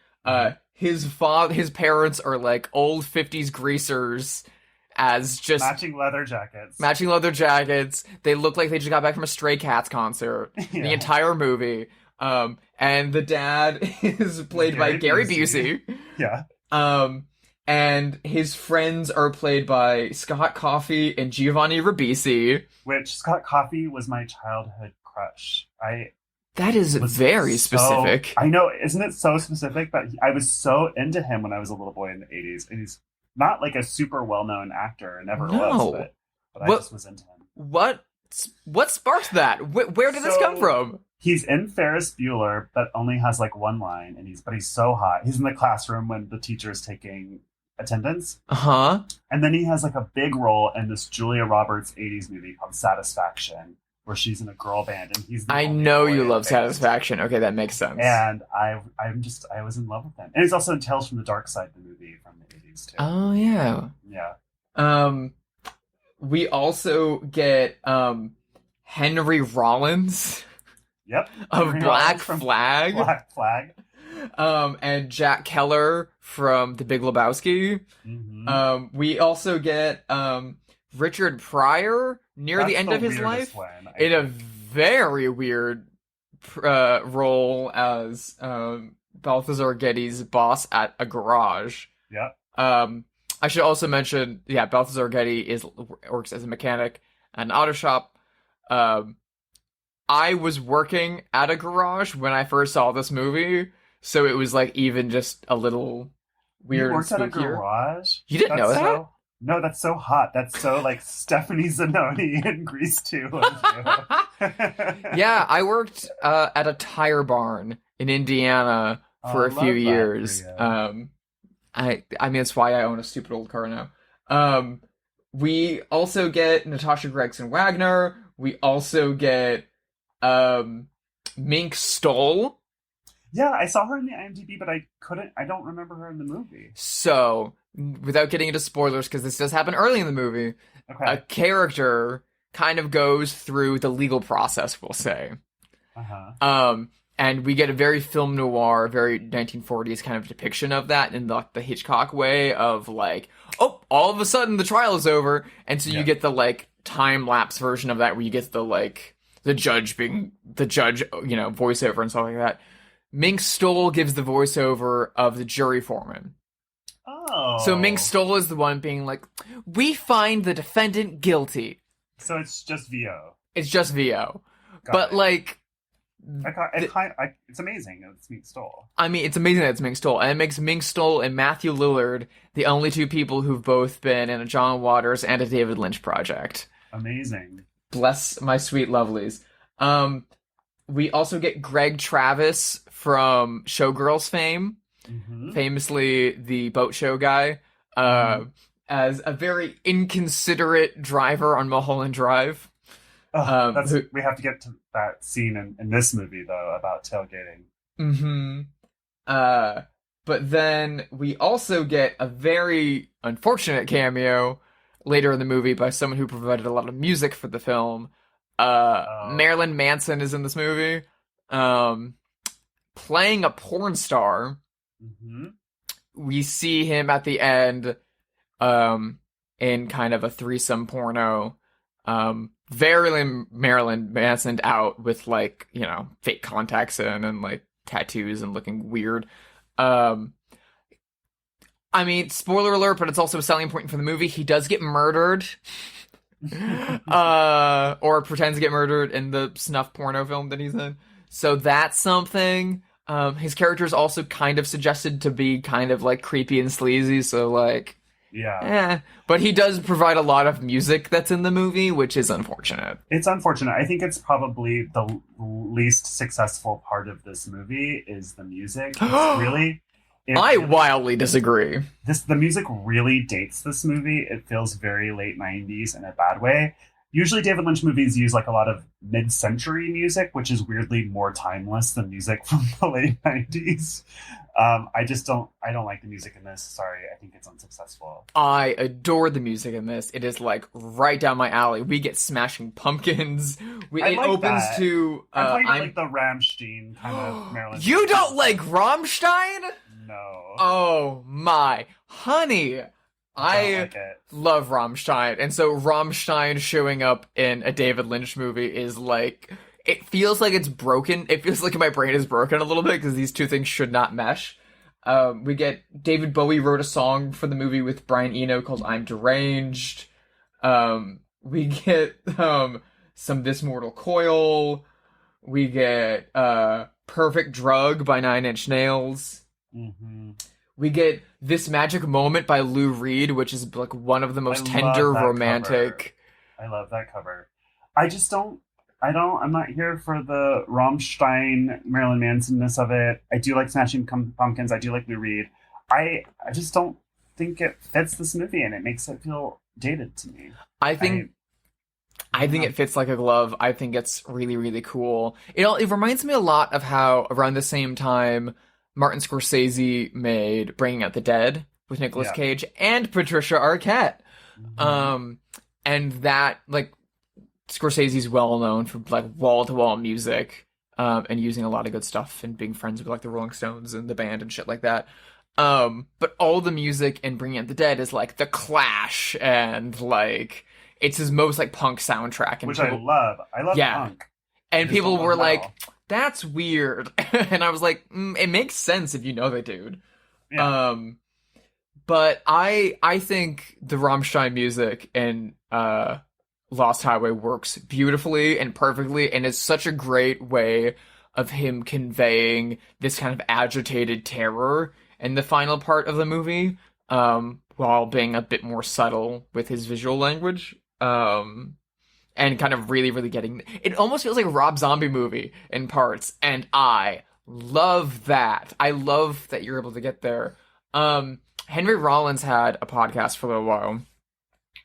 His parents are like old 50s greasers as just Matching leather jackets. matching leather jackets. They look like they just got back from a Stray Cats concert. Yeah. The entire movie. And the dad is played by Gary Busey. Yeah. And his friends are played by Scott Coffey and Giovanni Ribisi. Which Scott Coffey was my childhood crush. That is very specific. I know, isn't it so specific? But I was so into him when I was a little boy in the 80s. And he's not like a super well-known actor, never No. was, but I What- just was into him. What sparked that? Where did this come from? He's in Ferris Bueller, but only has like one line, and he's so hot. He's in the classroom when the teacher is taking attendance, Uh-huh. and then he has like a big role in this Julia Roberts 80s movie called Satisfaction, where she's in a girl band, and he's the I only know boy you in the love band. Satisfaction. Okay, that makes sense. And I was in love with him, and he's also in Tales from the Dark Side, the movie from the 80s too. Oh, yeah. Yeah, We also get Henry Rollins yep. of Henry Black Rollins from Flag. Black Flag. And Jack Keller from The Big Lebowski. Mhm. We also get Richard Pryor near the That's end of his weirdest life one, I in a think. very weird role as Balthazar Getty's boss at a garage. Yep. I should also mention, Balthazar Getty works as a mechanic at an auto shop. I was working at a garage when I first saw this movie, so it was like even just a little weird You worked and at a spookier. garage? You didn't know that? No, that's so hot. That's so like Stephanie Zanoni in Grease 2. Yeah, I worked at a tire barn in Indiana for a I few love that years. for you. I mean, that's why I own a stupid old car now. We also get Natasha Gregson Wagner. We also get Mink Stole. Yeah, I saw her in the IMDb, but I don't remember her in the movie. So, without getting into spoilers, because this does happen early in the movie, Okay. a character kind of goes through the legal process, we'll say. Uh-huh. And we get a very film noir, very 1940s kind of depiction of that in the Hitchcock way of like, oh, all of a sudden the trial is over. And so you Yeah. get the like time lapse version of that where you get the like the judge being the judge, voiceover and stuff like that. Mink Stole gives the voiceover of the jury foreman. Oh. So Mink Stole is the one being like, we find the defendant guilty. So it's just VO. It's just VO. Got But it. like, it's amazing. It's Mink Stole. I mean, it's amazing that it's Mink Stole. And it makes Mink Stole and Matthew Lillard the only two people who've both been in a John Waters and a David Lynch project. Amazing. Bless my sweet lovelies. We also get Greg Travis from Showgirls fame, Mm-hmm. famously the boat show guy, as a very inconsiderate driver on Mulholland Drive. We have to get to that scene in this movie, though, about tailgating. Mm-hmm. But then we also get a very unfortunate cameo later in the movie by someone who provided a lot of music for the film. Marilyn Manson is in this movie, playing a porn star. Mm-hmm. We see him at the end, in kind of a threesome porno. Very Marilyn Manson out with like, fake contacts in and like tattoos and looking weird. I mean, spoiler alert, but it's also a selling point for the movie. He does get murdered. Or pretends to get murdered in the snuff porno film that he's in. So that's something. His character is also kind of suggested to be kind of like creepy and sleazy. So like, Yeah. But he does provide a lot of music that's in the movie, which is unfortunate. It's unfortunate. I think it's probably the least successful part of this movie is the music. I wildly disagree. The music really dates this movie. It feels very late 90s in a bad way. Usually David Lynch movies use like a lot of mid-century music, which is weirdly more timeless than music from the late 90s. I don't like the music in this. Sorry, I think it's unsuccessful. I adore the music in this. It is like right down my alley. We get Smashing Pumpkins. It opens to I'm like the Rammstein kind of Marilyn. You don't like Rammstein? No. Oh my honey. I love Rammstein, and so Rammstein showing up in a David Lynch movie is like, it feels like it's broken. It feels like my brain is broken a little bit because these two things should not mesh. We get David Bowie wrote a song for the movie with Brian Eno called "I'm Deranged." We get some This Mortal Coil. We get "Perfect Drug" by Nine Inch Nails. Mm-hmm. We get This Magic Moment by Lou Reed, which is like one of the most tender romantic. Cover. I love that cover. I'm not here for the Rammstein Marilyn Manson-ness of it. I do like Smashing Pumpkins. I do like Lou Reed. I just don't think it fits this movie, and it makes it feel dated to me. I think it fits like a glove. I think it's really, really cool. It reminds me a lot of how around the same time Martin Scorsese made Bringing Out the Dead with Nicolas Cage and Patricia Arquette. Mm-hmm. And that, like, Scorsese's well known for, like, wall-to-wall music, and using a lot of good stuff and being friends with, like, the Rolling Stones and the band and shit like that. But all the music in Bringing Out the Dead is, like, The Clash, and, like, it's his most, like, punk soundtrack. And I love. I love punk. And people were like, that's weird. And I was like, it makes sense if you know the dude. Yeah. But I think the Rammstein music in Lost Highway works beautifully and perfectly, and it's such a great way of him conveying this kind of agitated terror in the final part of the movie, while being a bit more subtle with his visual language. And kind of really, really getting... It almost feels like a Rob Zombie movie in parts, and I love that. I love that you're able to get there. Henry Rollins had a podcast for a little while.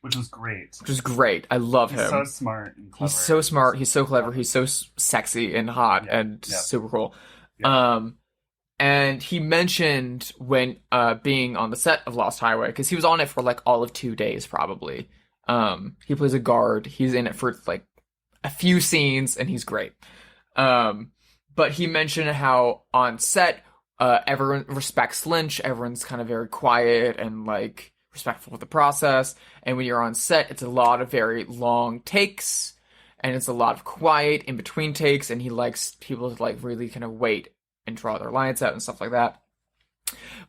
Which was great. I love him. He's so smart and clever. He's so smart. He's so clever. He's so sexy and hot and super cool. Yeah. And he mentioned when being on the set of Lost Highway, because he was on it for like all of 2 days probably. He plays a guard. He's in it for like a few scenes, and he's great. But he mentioned how on set, everyone respects Lynch. Everyone's kind of very quiet and like respectful of the process. And when you're on set, it's a lot of very long takes, and it's a lot of quiet in between takes. And he likes people to like really kind of wait and draw their lines out and stuff like that.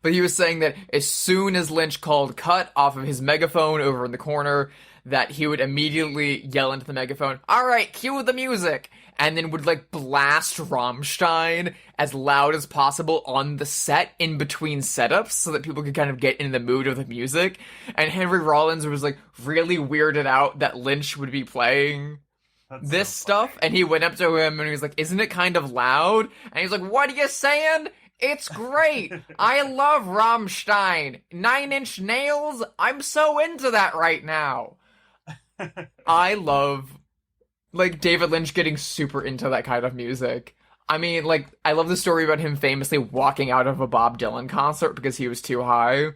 But he was saying that as soon as Lynch called cut off of his megaphone over in the corner, that he would immediately yell into the megaphone, "All right, cue the music," and then would like blast Rammstein as loud as possible on the set in between setups so that people could kind of get in the mood of the music. And Henry Rollins was like really weirded out that Lynch would be playing this stuff, and he went up to him and he was like, "Isn't it kind of loud?" And he's like, "What are you saying? It's great. I love Rammstein. 9 Inch Nails. I'm so into that right now." I love, like, David Lynch getting super into that kind of music. I mean, like, I love the story about him famously walking out of a Bob Dylan concert because he was too high.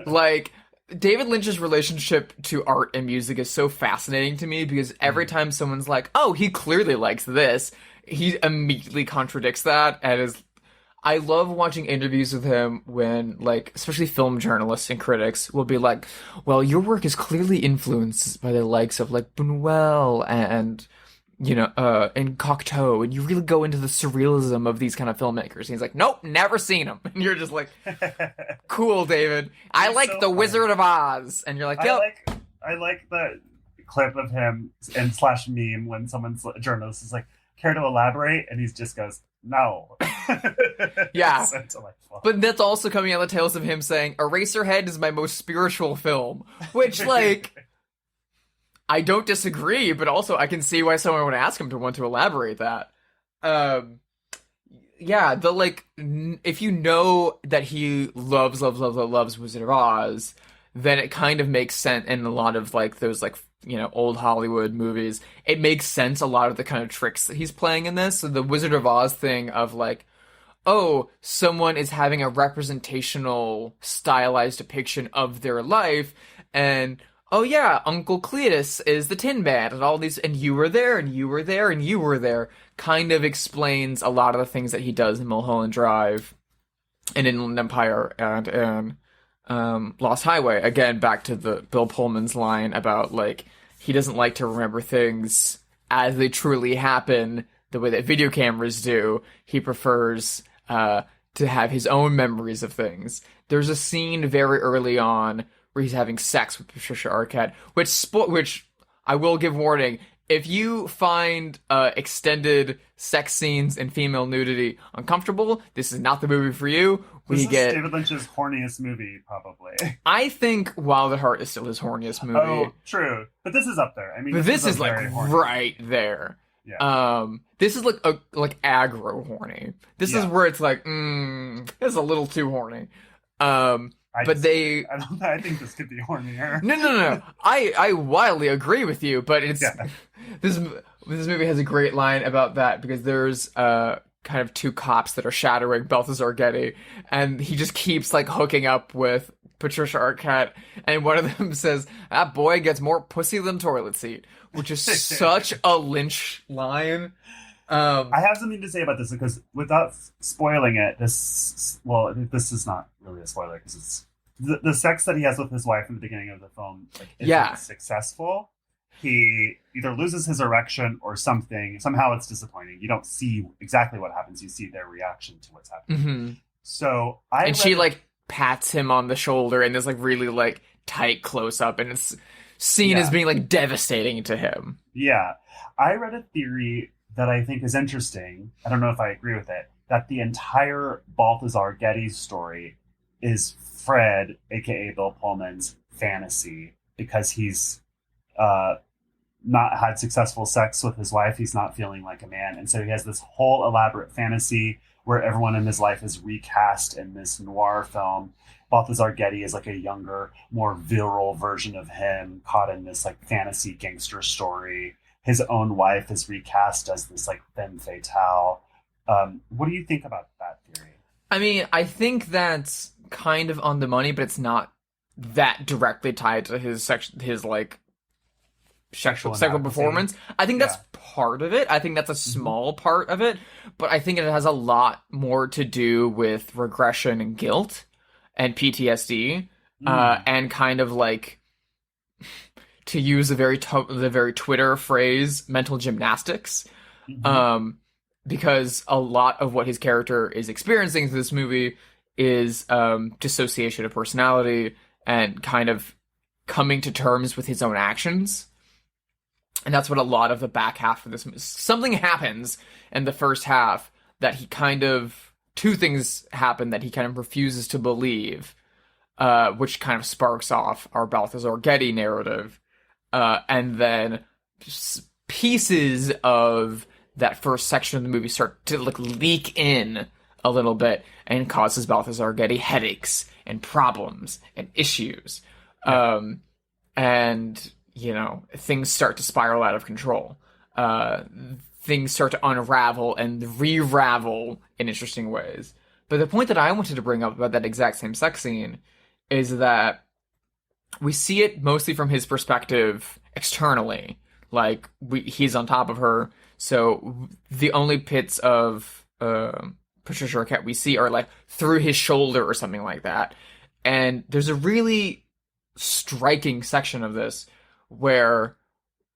Like, David Lynch's relationship to art and music is so fascinating to me because every time someone's like, "Oh, he clearly likes this," he immediately contradicts that and is... I love watching interviews with him when, like, especially film journalists and critics will be like, "Well, your work is clearly influenced by the likes of, like, Buñuel and, you know, and Cocteau, and you really go into the surrealism of these kind of filmmakers." And he's like, "Nope, never seen them." And you're just like, "Cool, David. I like so The Wizard of Oz." And you're like, "Yep." I like the clip of him and / meme when a journalist is like, "Care to elaborate?" And he just goes, no. Yeah. So delightful. But that's also coming out of the tales of him saying, Eraserhead is my most spiritual film. Which, like, I don't disagree, but also I can see why someone would ask him to want to elaborate that. Yeah, if you know that he loves Wizard of Oz, then it kind of makes sense in a lot of, like, those, like, you know, old Hollywood movies. It makes sense, a lot of the kind of tricks that he's playing in this. So the Wizard of Oz thing of, like, oh, someone is having a representational, stylized depiction of their life, and, oh yeah, Uncle Cletus is the Tin Man, and all these, and you were there, and you were there, and you were there, kind of explains a lot of the things that he does in Mulholland Drive, and Inland Empire, and in Lost Highway. Again, back to the Bill Pullman's line about, like, he doesn't like to remember things as they truly happen, the way that video cameras do. He prefers to have his own memories of things. There's a scene very early on where he's having sex with Patricia Arquette, which I will give warning. If you find extended sex scenes and female nudity uncomfortable, this is not the movie for you. This is David Lynch's horniest movie, probably. I think Wild at Heart is still his horniest movie. Oh, true. But this is up there. I mean, but this is like horny. right there. Yeah. This is like aggro horny. This is where it's like, it's a little too horny. I think this could be hornier. No. I wildly agree with you, but it's this movie has a great line about that, because there's kind of two cops that are shadowing Balthazar Getty, and he just keeps like hooking up with Patricia Arquette, and one of them says, "That boy gets more pussy than toilet seat," which is such a Lynch line. I have something to say about this, because without spoiling it, this is not really a spoiler, because it's the sex that he has with his wife in the beginning of the film, like, isn't successful. He either loses his erection or something. Somehow it's disappointing. You don't see exactly what happens. You see their reaction to what's happening. Mm-hmm. So she like pats him on the shoulder in this like really like tight close up, and it's seen as being like devastating to him. Yeah. I read a theory that I think is interesting. I don't know if I agree with it. That the entire Balthazar Getty story is Fred, aka Bill Pullman's fantasy, because he's not had successful sex with his wife. He's not feeling like a man. And so he has this whole elaborate fantasy where everyone in his life is recast in this noir film. Balthazar Getty is like a younger, more virile version of him, caught in this like fantasy gangster story. His own wife is recast as this like femme fatale. What do you think about that theory? I mean, I think that's kind of on the money, but it's not that directly tied to his like sexual performance. I think that's part of it. I think that's a small part of it, but I think it has a lot more to do with regression and guilt and PTSD, and kind of like, to use the very Twitter phrase, mental gymnastics. Because a lot of what his character is experiencing through this movie is dissociation of personality and kind of coming to terms with his own actions. And that's what a lot of the back half of this movie... Something happens in the first half that he kind of... Two things happen that he kind of refuses to believe, which kind of sparks off our Balthazar Getty narrative. And then pieces of that first section of the movie start to like leak in a little bit and causes Balthazar Getty headaches and problems and issues. And, you know, things start to spiral out of control. Things start to unravel and re-ravel in interesting ways. But the point that I wanted to bring up about that exact same sex scene is that we see it mostly from his perspective externally. Like, he's on top of her, so the only bits of Patricia Arquette we see are like through his shoulder or something like that. And there's a really striking section of this where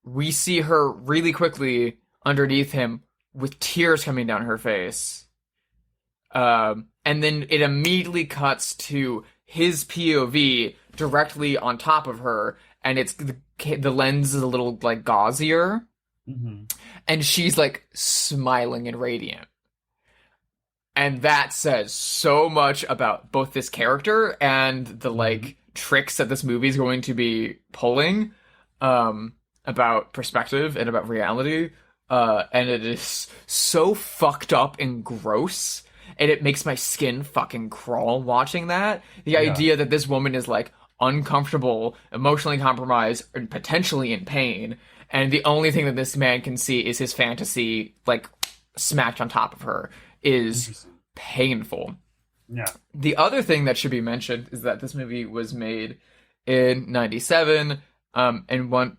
we see her really quickly underneath him with tears coming down her face. And then it immediately cuts to his POV directly on top of her, and it's the lens is a little like gauzier, and she's like smiling and radiant. And that says so much about both this character and the like tricks that this movie is going to be pulling about perspective and about reality. And it is so fucked up and gross. And it makes my skin fucking crawl watching that. The idea that this woman is like uncomfortable, emotionally compromised, and potentially in pain. And the only thing that this man can see is his fantasy, like, smacked on top of her, is painful. Yeah. The other thing that should be mentioned is that this movie was made in 97, and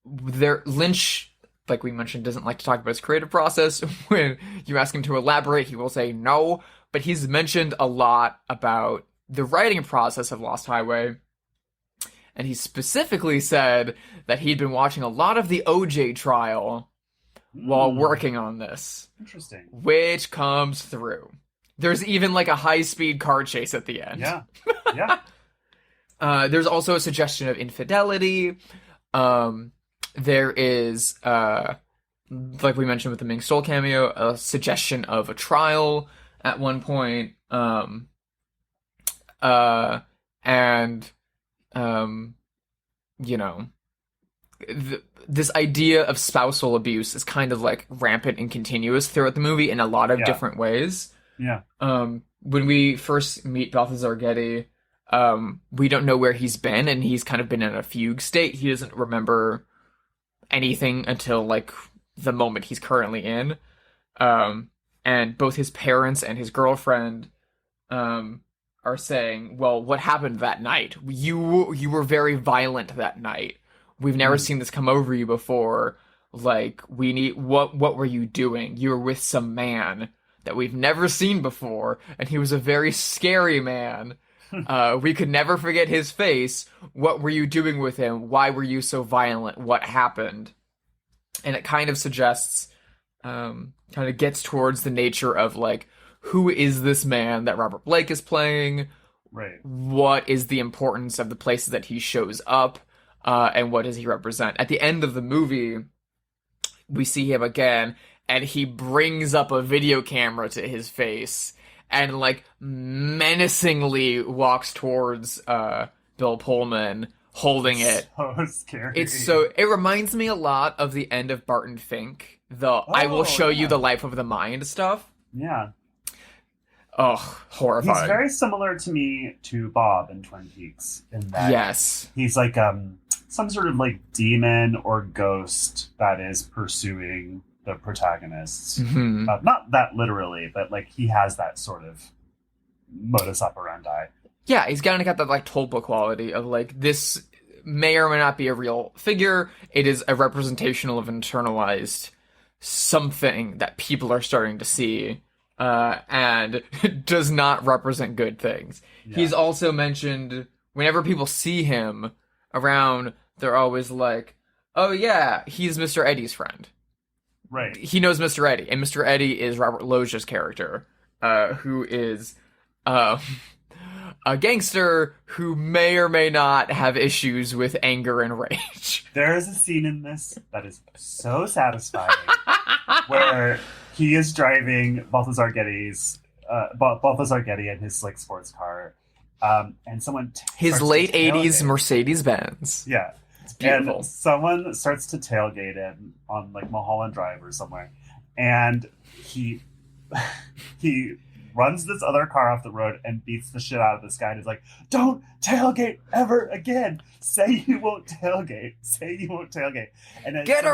Lynch, like we mentioned, doesn't like to talk about his creative process. When you ask him to elaborate, he will say no, but he's mentioned a lot about the writing process of Lost Highway. And he specifically said that he'd been watching a lot of the OJ trial while working on this. Interesting. Which comes through. There's even like a high-speed car chase at the end. Yeah. Yeah. There's also a suggestion of infidelity. There is, like we mentioned with the Ming Stoll cameo, a suggestion of a trial at one point. You know, this idea of spousal abuse is kind of like rampant and continuous throughout the movie in a lot of different ways. Yeah. When we first meet Balthazar Getty, we don't know where he's been, and he's kind of been in a fugue state. He doesn't remember anything until like the moment he's currently in. And both his parents and his girlfriend are saying, well, what happened that night? You were very violent that night. We've never seen this come over you before. Like, what were you doing? You were with some man that we've never seen before, and he was a very scary man. We could never forget his face. What were you doing with him? Why were you so violent? What happened? And it kind of suggests, kind of gets towards the nature of, like, who is this man that Robert Blake is playing? Right. What is the importance of the places that he shows up? And what does he represent? At the end of the movie, we see him again, and he brings up a video camera to his face and, like, menacingly walks towards Bill Pullman, holding it. So scary. It reminds me a lot of the end of Barton Fink, I will show you the life of the mind stuff. Yeah. Oh, horrifying. He's very similar to me to Bob in Twin Peaks in that yes, he's like some sort of like demon or ghost that is pursuing the protagonists. Mm-hmm. Not that literally, but like he has that sort of modus operandi. Yeah, he's kind of got that like Tolpa quality of like this may or may not be a real figure. It is a representational of internalized something that people are starting to see. And does not represent good things. Yeah. He's also mentioned, whenever people see him around, they're always like, oh yeah, he's Mr. Eddie's friend. Right. He knows Mr. Eddie, and Mr. Eddie is Robert Loggia's character, who is a gangster who may or may not have issues with anger and rage. There is a scene in this that is so satisfying, where he is driving Balthazar Getty in his like sports car, and someone his late '80s Mercedes-Benz. Yeah, it's beautiful. And someone starts to tailgate him on like Mulholland Drive or somewhere, and he runs this other car off the road and beats the shit out of this guy and is like, don't tailgate ever again. Say you won't tailgate. Say you won't tailgate. And get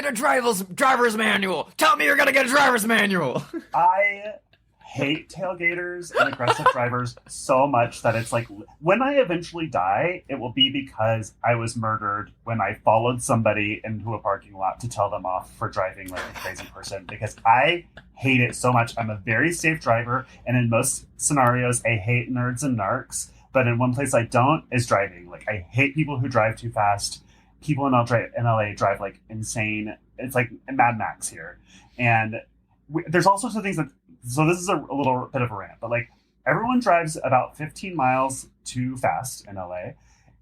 a driver's manual. Tell me you're going to get a driver's manual. I hate tailgaters and aggressive drivers so much that it's like, when I eventually die, it will be because I was murdered when I followed somebody into a parking lot to tell them off for driving like a crazy person, because I hate it so much. I'm a very safe driver, and in most scenarios, I hate nerds and narcs, but in one place I don't is driving. Like, I hate people who drive too fast. People in LA drive like insane. It's like Mad Max here. And there's all sorts of things that, so this is a little bit of a rant, but like everyone drives about 15 miles too fast in LA.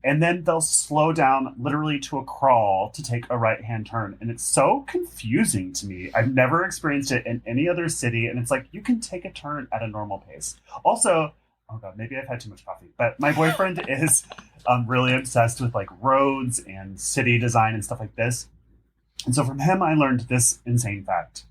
and then they'll slow down literally to a crawl to take a right-hand turn. And it's so confusing to me. I've never experienced it in any other city. And it's like, you can take a turn at a normal pace. Also, oh God, maybe I've had too much coffee, but my boyfriend is really obsessed with like roads and city design and stuff like this. And so from him, I learned this insane fact.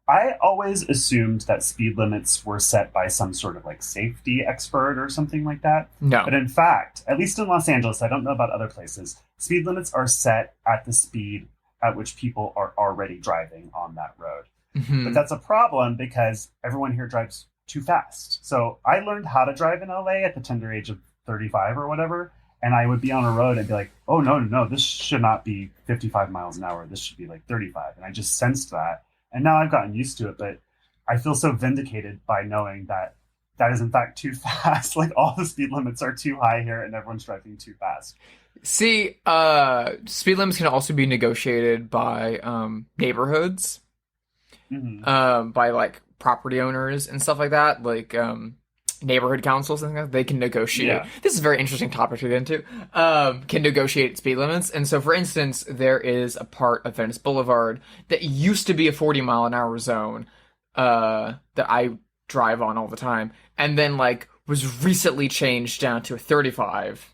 I always assumed that speed limits were set by some sort of like safety expert or something like that. No. But in fact, at least in Los Angeles, I don't know about other places, speed limits are set at the speed at which people are already driving on that road. Mm-hmm. But that's a problem because everyone here drives too fast. So I learned how to drive in LA at the tender age of 35 or whatever. And I would be on a road and be like, oh, no, this should not be 55 miles an hour. This should be like 35. And I just sensed that. And now I've gotten used to it, but I feel so vindicated by knowing that that is in fact too fast. Like all the speed limits are too high here and everyone's driving too fast. See, speed limits can also be negotiated by neighborhoods, by like property owners and stuff like that, like neighborhood councils and they can negotiate. Yeah. This is a very interesting topic to get into. Can negotiate speed limits. And so, for instance, there is a part of Venice Boulevard that used to be a 40-mile-an-hour zone that I drive on all the time, and then like was recently changed down to a 35.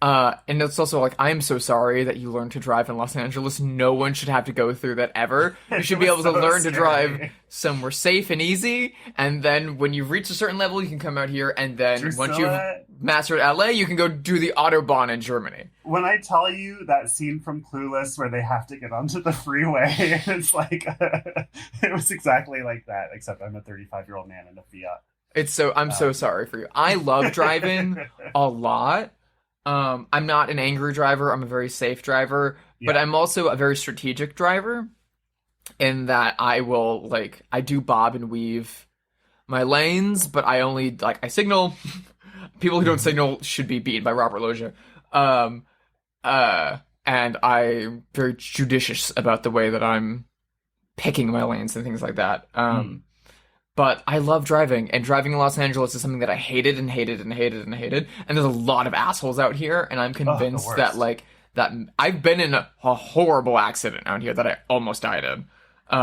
And it's also like, I'm so sorry that you learned to drive in Los Angeles. No one should have to go through that ever. You should be able to learn to drive somewhere safe and easy. And then when you reach a certain level, you can come out here. And then once you've mastered LA, you can go do the Autobahn in Germany. When I tell you that scene from Clueless where they have to get onto the freeway, it's like, it was exactly like that, except I'm a 35-year-old man in a Fiat. I'm so sorry for you. I love driving a lot. I'm not an angry driver. I'm a very safe driver, but I'm also a very strategic driver in that I do bob and weave my lanes, but I only, I signal. People who don't signal should be beaten by Robert Loggia. And I'm very judicious about the way that I'm picking my lanes and things like that. But I love driving, and driving in Los Angeles is something that I hated and hated and hated and hated. And there's a lot of assholes out here, and I'm convinced that I've been in a horrible accident out here that I almost died in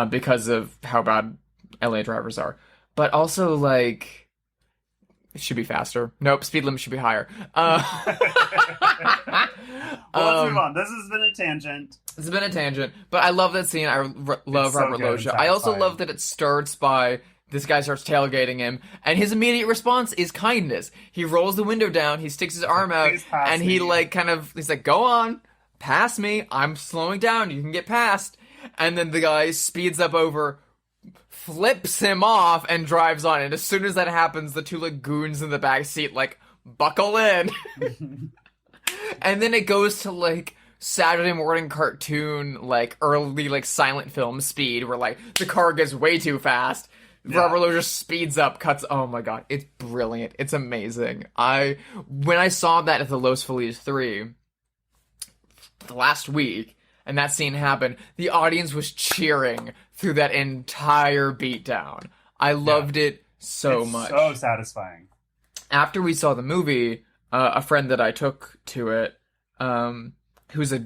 because of how bad LA drivers are. But also, it should be faster. Nope, speed limit should be higher. Well, let's move on. This has been a tangent. It's been a tangent, but I love that scene. I love Robert Loggia. I also love that it starts by this guy starts tailgating him, and his immediate response is kindness. He rolls the window down, he sticks his arm out, and he's like, go on, pass me, I'm slowing down, you can get past. And then the guy speeds up over, flips him off, and drives on. And as soon as that happens, the two goons in the back seat buckle in. And then it goes to Saturday morning cartoon, early silent film speed, where the car goes way too fast. Yeah. Robert Loggia speeds up, cuts. Oh my god, it's brilliant. It's amazing. When I saw that at the Los Feliz 3 last week, and that scene happened, the audience was cheering through that entire beatdown. I loved it so much. So satisfying. After we saw the movie, a friend that I took to it, who's a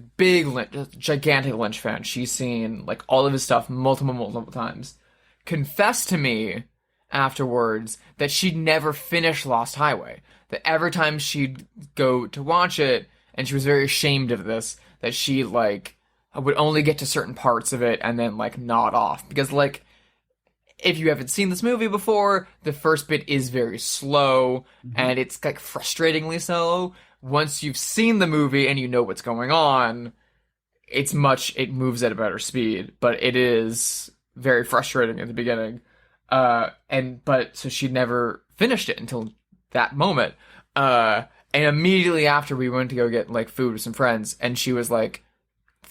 gigantic Lynch fan, she's seen all of his stuff multiple times, confessed to me afterwards that she'd never finished Lost Highway. That every time she'd go to watch it, and she was very ashamed of this, that she would only get to certain parts of it and then nod off. Because if you haven't seen this movie before, the first bit is very slow, and it's frustratingly slow. Once you've seen the movie and you know what's going on, it moves at a better speed, but it is very frustrating at the beginning. So she'd never finished it until that moment. And immediately after, we went to go get food with some friends, and she was like,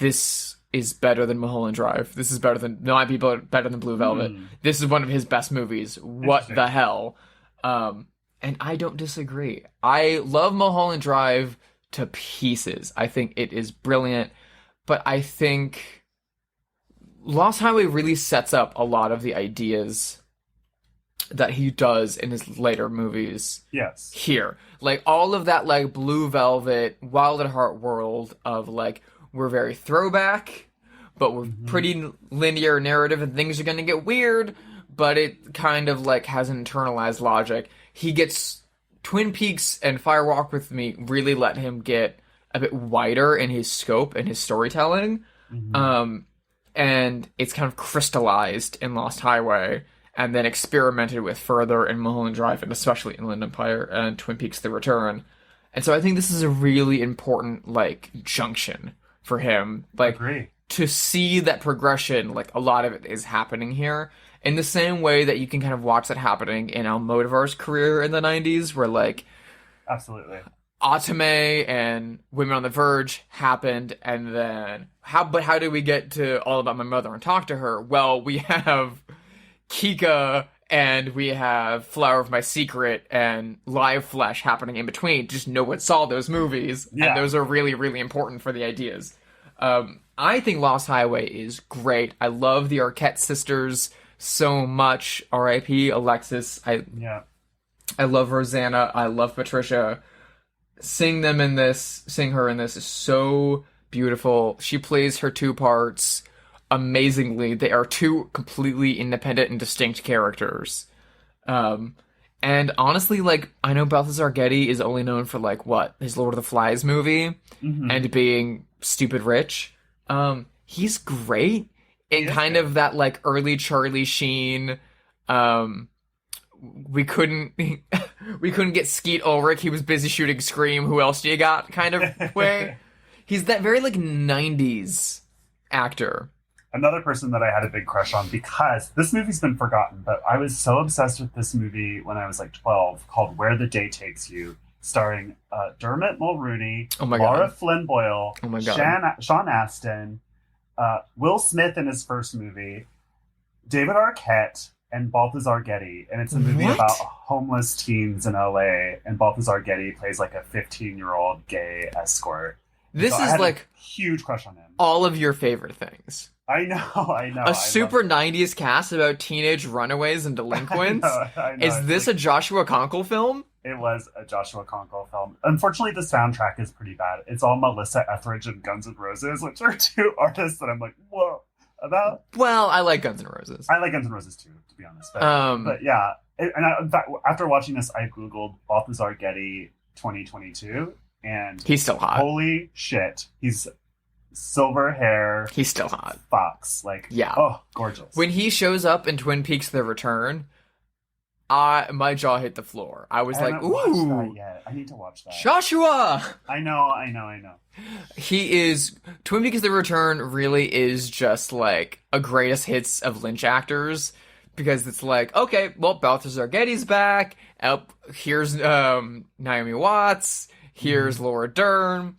"This is better than Mulholland Drive. This is better than better than Blue Velvet. This is one of his best movies. What the hell?" And I don't disagree. I love Mulholland Drive to pieces. I think it is brilliant, but I think Lost Highway really sets up a lot of the ideas that he does in his later movies Yes. here. Like, all of that, like, Blue Velvet, Wild at Heart world of, like, we're very throwback, but we're pretty linear narrative and things are gonna get weird, but it kind of, like, has an internalized logic. He gets... Twin Peaks and Fire Walk with Me really let him get a bit wider in his scope and his storytelling. And it's kind of crystallized in Lost Highway, and then experimented with further in Mulholland Drive, and especially in Inland Empire and Twin Peaks: The Return. And so I think this is a really important, like, junction for him. Like, Agree. to see that progression, like, a lot of it is happening here. In the same way that you can kind of watch that happening in Almodovar's career in the 90s, where, like, Absolutely. Atame and Women on the Verge happened, and then how do we get to All About My Mother and Talk to Her? Well, we have Kika and we have Flower of My Secret and Live Flesh happening in between. Just no one saw those movies, and those are really, really important for the ideas. I think Lost Highway is great. I love the Arquette sisters so much. R.I.P. Alexis. I love Rosanna. I love Patricia. Seeing her in this is so beautiful. She plays her two parts amazingly. They are two completely independent and distinct characters. And honestly, like, I know Balthazar Getty is only known for, like, his Lord of the Flies movie and being stupid rich. He's great in kind of that, like, early Charlie Sheen, we couldn't get Skeet Ulrich. He was busy shooting Scream. Who else do you got? Kind of way. He's that very, like, 90s actor. Another person that I had a big crush on, because this movie's been forgotten, but I was so obsessed with this movie when I was like 12, called Where the Day Takes You, starring Dermot Mulroney, Laura Flynn Boyle, Sean Astin, Will Smith in his first movie, David Arquette, and Balthazar Getty. And it's a movie about homeless teens in LA, and Balthazar Getty plays like a 15-year-old gay escort. This is like a huge crush on him. All of your favorite things. I know. A super 90s cast about teenage runaways and delinquents? I know. Is this a Joshua Conkle film? It was a Joshua Conkle film. Unfortunately, the soundtrack is pretty bad. It's all Melissa Etheridge and Guns N' Roses, which are two artists that I'm like, whoa, about. Well, I like Guns N' Roses. I like Guns N' Roses too, to be honest. But yeah, in fact, after watching this, I Googled Balthazar Getty 2022, and he's still hot. Holy shit. He's silver hair. He's still hot. Fox. Like, yeah. Oh, gorgeous. When he shows up in Twin Peaks: The Return, my jaw hit the floor. I was like, ooh. That yet. I need to watch that. Joshua! I know. He is... Twin Peaks: The Return really is just, like, a greatest hits of Lynch actors. Because it's like, okay, well, Balthazar Getty's back. Here's Naomi Watts. Here's Laura Dern.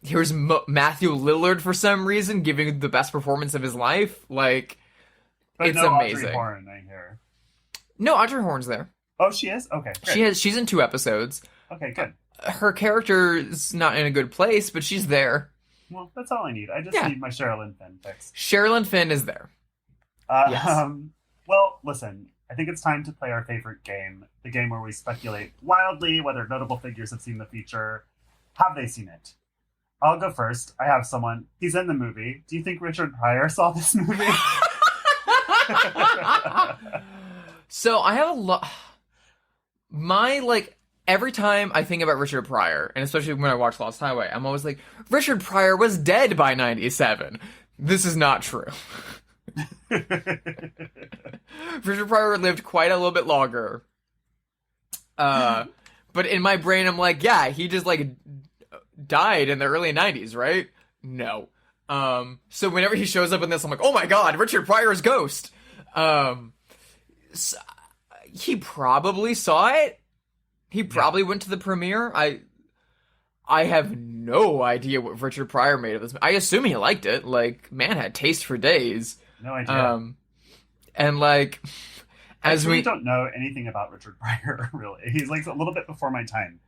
Here's Matthew Lillard for some reason, giving the best performance of his life. Like, but it's no amazing. Audrey Horne, I hear. No, Audrey Horne's there. Oh, she is? Okay, great. She's in 2 episodes. Okay, good. Her character's not in a good place, but she's there. Well, that's all I need. I just need my Sherilyn Finn fix. Sherilyn Finn is there. Yes. Well, listen, I think it's time to play our favorite game. The game where we speculate wildly whether notable figures have seen the feature. Have they seen it? I'll go first. I have someone. He's in the movie. Do you think Richard Pryor saw this movie? So I have a lot... every time I think about Richard Pryor, and especially when I watch Lost Highway, I'm always like, Richard Pryor was dead by 97. This is not true. Richard Pryor lived quite a little bit longer. But in my brain, I'm like, yeah, he just, like, died in the early 90s, right? No. So whenever he shows up in this, I'm like, oh my god, Richard Pryor's ghost! So he probably saw it. He probably went to the premiere. I have no idea what Richard Pryor made of this. I assume he liked it. Like, man had taste for days. No idea. And, like, as we don't know anything about Richard Pryor, really. He's, like, a little bit before my time.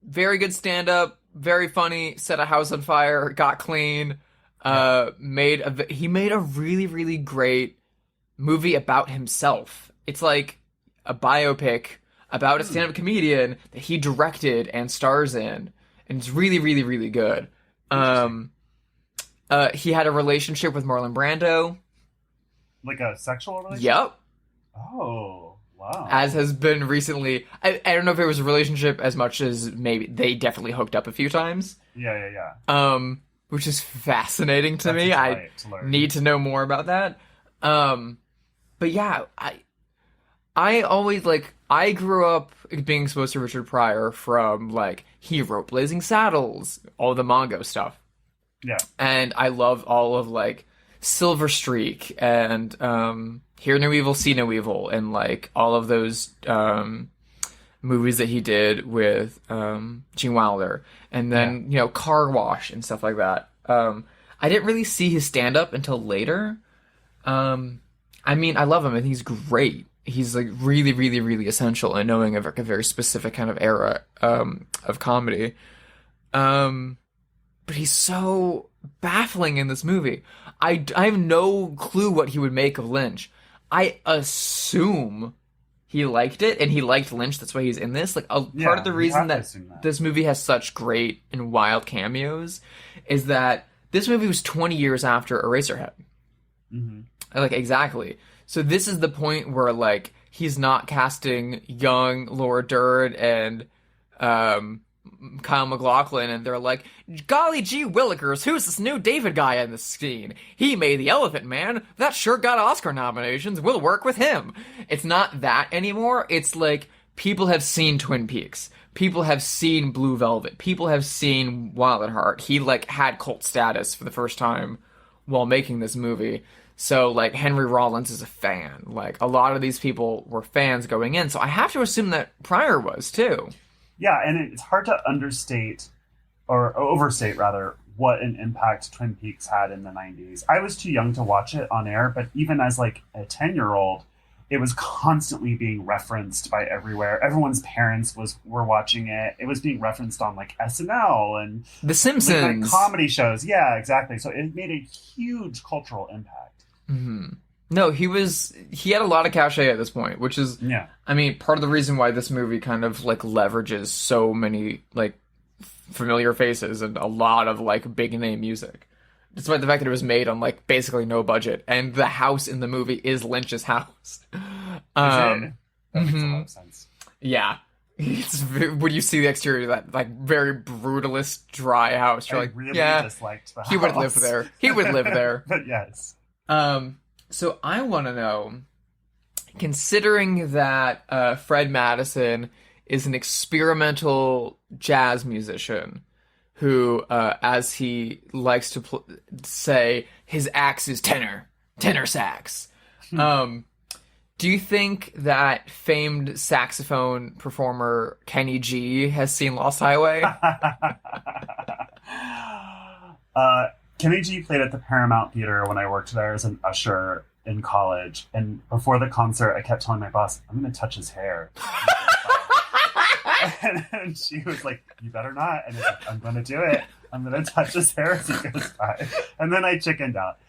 Very good stand-up, very funny, set a house on fire, got clean, he made a really, really great movie about himself it's like a biopic about a stand-up comedian that he directed and stars in, and it's really, really, really good. He had a relationship with Marlon Brando. Like a sexual relationship? Yep. Oh, wow. As has been recently. I don't know if it was a relationship as much as maybe they definitely hooked up a few times. Yeah. Which is fascinating to That's me. a I delight to learn. need to know more about that. But yeah, I always I grew up being exposed to Richard Pryor from like he wrote Blazing Saddles, all the Mongo stuff. Yeah. And I love all of like Silver Streak and Hear No Evil, See No Evil, and like all of those movies that he did with Gene Wilder, and then Car Wash and stuff like that. I didn't really see his stand up until later. I mean, I love him and he's great. He's like really, really, really essential in knowing a very specific kind of era of comedy. But he's so baffling in this movie. I have no clue what he would make of Lynch. I assume he liked it, and he liked Lynch. That's why he's in this. Like part of the reason that this movie has such great and wild cameos is that this movie was 20 years after Eraserhead. Mm-hmm. Like exactly. So this is the point where like he's not casting young Laura Dern and Kyle MacLachlan, and they're like, golly gee willikers, who's this new David guy in the scene? He made The Elephant Man. That sure got Oscar nominations. We'll work with him. It's not that anymore. It's like people have seen Twin Peaks. People have seen Blue Velvet. People have seen Wild at Heart. He like had cult status for the first time while making this movie. So like Henry Rollins is a fan. Like a lot of these people were fans going in. So I have to assume that Pryor was too. Yeah, and it's hard to understate, or overstate rather, what an impact Twin Peaks had in the 90s. I was too young to watch it on air, but even as like a 10-year-old, it was constantly being referenced by everywhere. Everyone's parents were watching it. It was being referenced on like SNL and The Simpsons, like comedy shows. Yeah, exactly. So it made a huge cultural impact. Mm-hmm. No, he had a lot of cachet at this point, which is, I mean, part of the reason why this movie kind of like leverages so many like familiar faces and a lot of like big name music, despite the fact that it was made on like basically no budget, and the house in the movie is Lynch's house. That makes a lot of sense. Yeah. When you see the exterior of that like very brutalist dry house, you're like, really disliked the house. He would live there. He would live there. But yes. So I want to know, considering that Fred Madison is an experimental jazz musician who, as he likes to say, his axe is tenor sax. Do you think that famed saxophone performer Kenny G has seen Lost Highway? Kenny G played at the Paramount Theater when I worked there as an usher in college. And before the concert, I kept telling my boss, I'm going to touch his hair. And she was like, you better not. And I was like, I'm going to do it. I'm going to touch his hair as he goes by. And then I chickened out.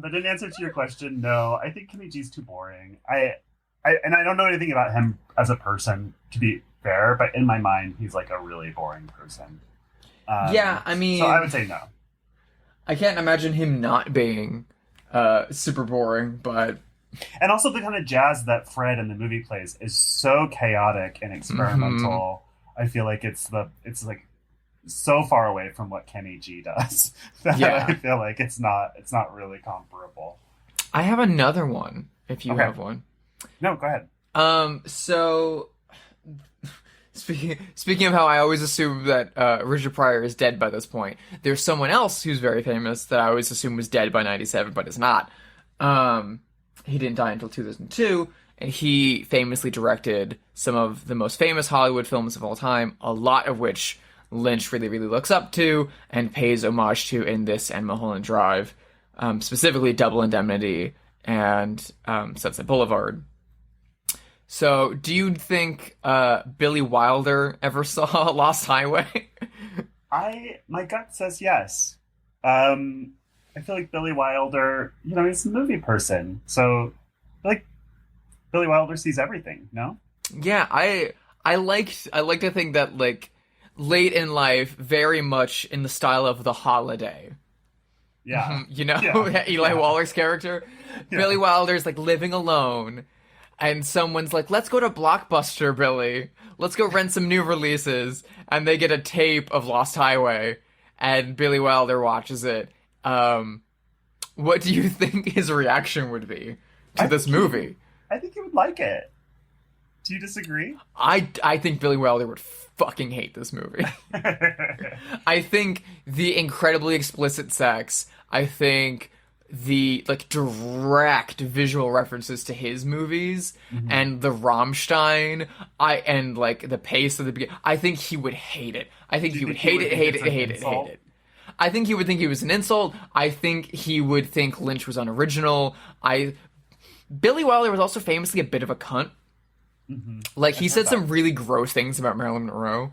But in answer to your question, no, I think Kenny G's too boring. I don't know anything about him as a person, to be fair, but in my mind, he's like a really boring person. Yeah, I mean... So I would say no. I can't imagine him not being super boring, but... And also the kind of jazz that Fred in the movie plays is so chaotic and experimental. Mm-hmm. I feel like it's like so far away from what Kenny G does that I feel like it's not really comparable. I have another one, if you have one. No, go ahead. So... Speaking of how I always assume that Richard Pryor is dead by this point, there's someone else who's very famous that I always assume was dead by 97, but is not. He didn't die until 2002, and he famously directed some of the most famous Hollywood films of all time, a lot of which Lynch really, really looks up to and pays homage to in this and Mulholland Drive, specifically Double Indemnity and Sunset Boulevard. So, do you think Billy Wilder ever saw Lost Highway? My gut says yes. I feel like Billy Wilder, he's a movie person. So, like, Billy Wilder sees everything, no? Yeah, I like to think that, like, late in life, very much in the style of The Holiday. Yeah. You know, Yeah. Eli Yeah. Wallach's character. Yeah. Billy Wilder's like living alone, and someone's like, "Let's go to Blockbuster, Billy. Let's go rent some new releases." And they get a tape of Lost Highway, and Billy Wilder watches it. What do you think his reaction would be to this movie? I think he would like it. Do you disagree? I think Billy Wilder would fucking hate this movie. I think the incredibly explicit sex, I think the, like, direct visual references to his movies, and the Rammstein, and, like, the pace of the beginning, I think he would hate it. I think he would hate it. I think he would think he was an insult. I think he would think Lynch was unoriginal. Billy Wilder was also famously a bit of a cunt. Like, he said some really gross things about Marilyn Monroe.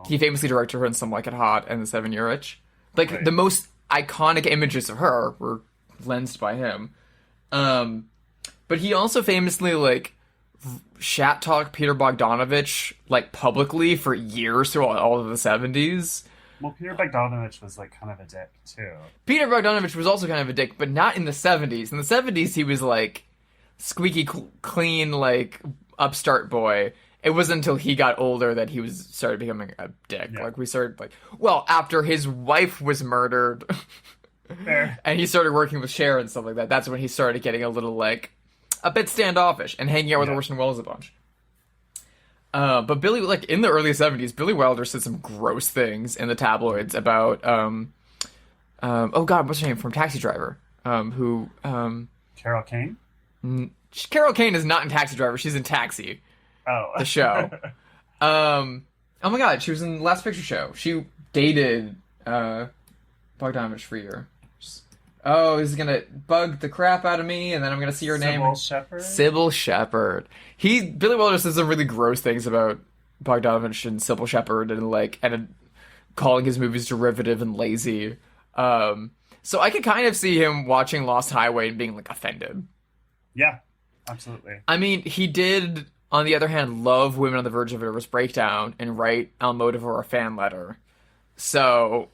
He famously directed her in Some Like It Hot and The 7-Year Itch. Like, Right. the most iconic images of her were lensed by him. But he also famously, like, shat-talked Peter Bogdanovich, like, publicly for years through all of the 70s. Well, Peter Bogdanovich was, like, kind of a dick, too. Peter Bogdanovich was also kind of a dick, but not in the 70s. In the 70s, he was, like, squeaky clean, like, upstart boy. It wasn't until he got older that he started becoming a dick. Yeah. Like, we started, like, well, after his wife was murdered, Fair. and he started working with Cher and stuff like that, that's when he started getting a little, like, a bit standoffish and hanging out with Orson Welles a bunch. But Billy, like, in the early 70s, Billy Wilder said some gross things in the tabloids about, oh god, what's her name, from Taxi Driver, Carol Kane? Carol Kane is not in Taxi Driver, she's in Taxi, Oh. the show. Oh my god, she was in Last Picture Show. She dated, Bogdanovich for a year. Oh, this is gonna bug the crap out of me, and then I'm gonna see her name. Sybil Shepherd? Sybil Shepherd. Billy Wilder says some really gross things about Bogdanovich and Sybil Shepherd, and, like, calling his movies derivative and lazy. So I could kind of see him watching Lost Highway and being, like, offended. Yeah, absolutely. I mean, he did, on the other hand, love Women on the Verge of a Nervous Breakdown and write Almodovar a fan letter. So,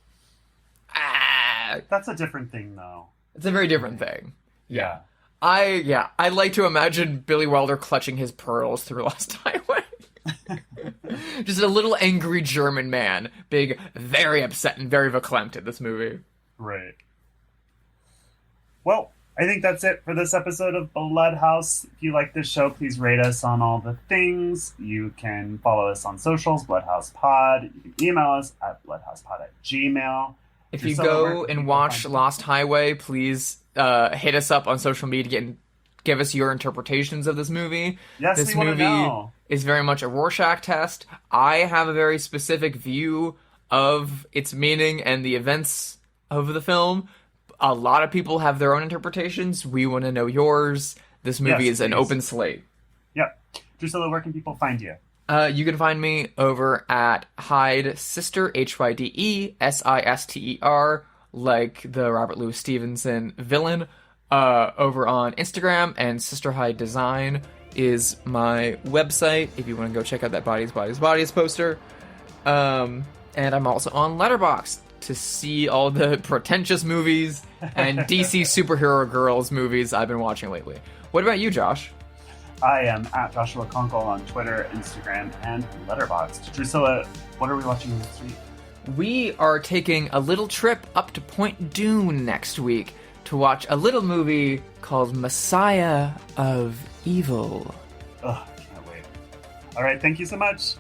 That's a different thing, though. it's a very different thing. Yeah. I like to imagine Billy Wilder clutching his pearls through Lost Highway. Just a little angry German man being very upset and very verklempt at this movie. Right. Well, I think that's it for this episode of Bloodhouse. If you like this show, please rate us on all the things. You can follow us on socials, Bloodhouse Pod. You can email us at bloodhousepod@gmail.com. If you go and watch Lost Highway, please hit us up on social media and give us your interpretations of this movie. Yes, this we wanna movie know. is very much a Rorschach test. I have a very specific view of its meaning and the events of the film. A lot of people have their own interpretations. We want to know yours. This movie Yes, is an please. open slate. Yep. Drusilla, where can people find you? You can find me over at Hyde Sister, HYDESISTER, like the Robert Louis Stevenson villain, over on Instagram, and Sister Hyde Design is my website if you want to go check out that Bodies poster. And I'm also on Letterboxd to see all the pretentious movies and DC superhero girls movies I've been watching lately. What about you, Josh? I am at Joshua Conkle on Twitter, Instagram, and Letterboxd. Drusilla, what are we watching this week? We are taking a little trip up to Point Dune next week to watch a little movie called Messiah of Evil. Ugh, can't wait. All right, thank you so much.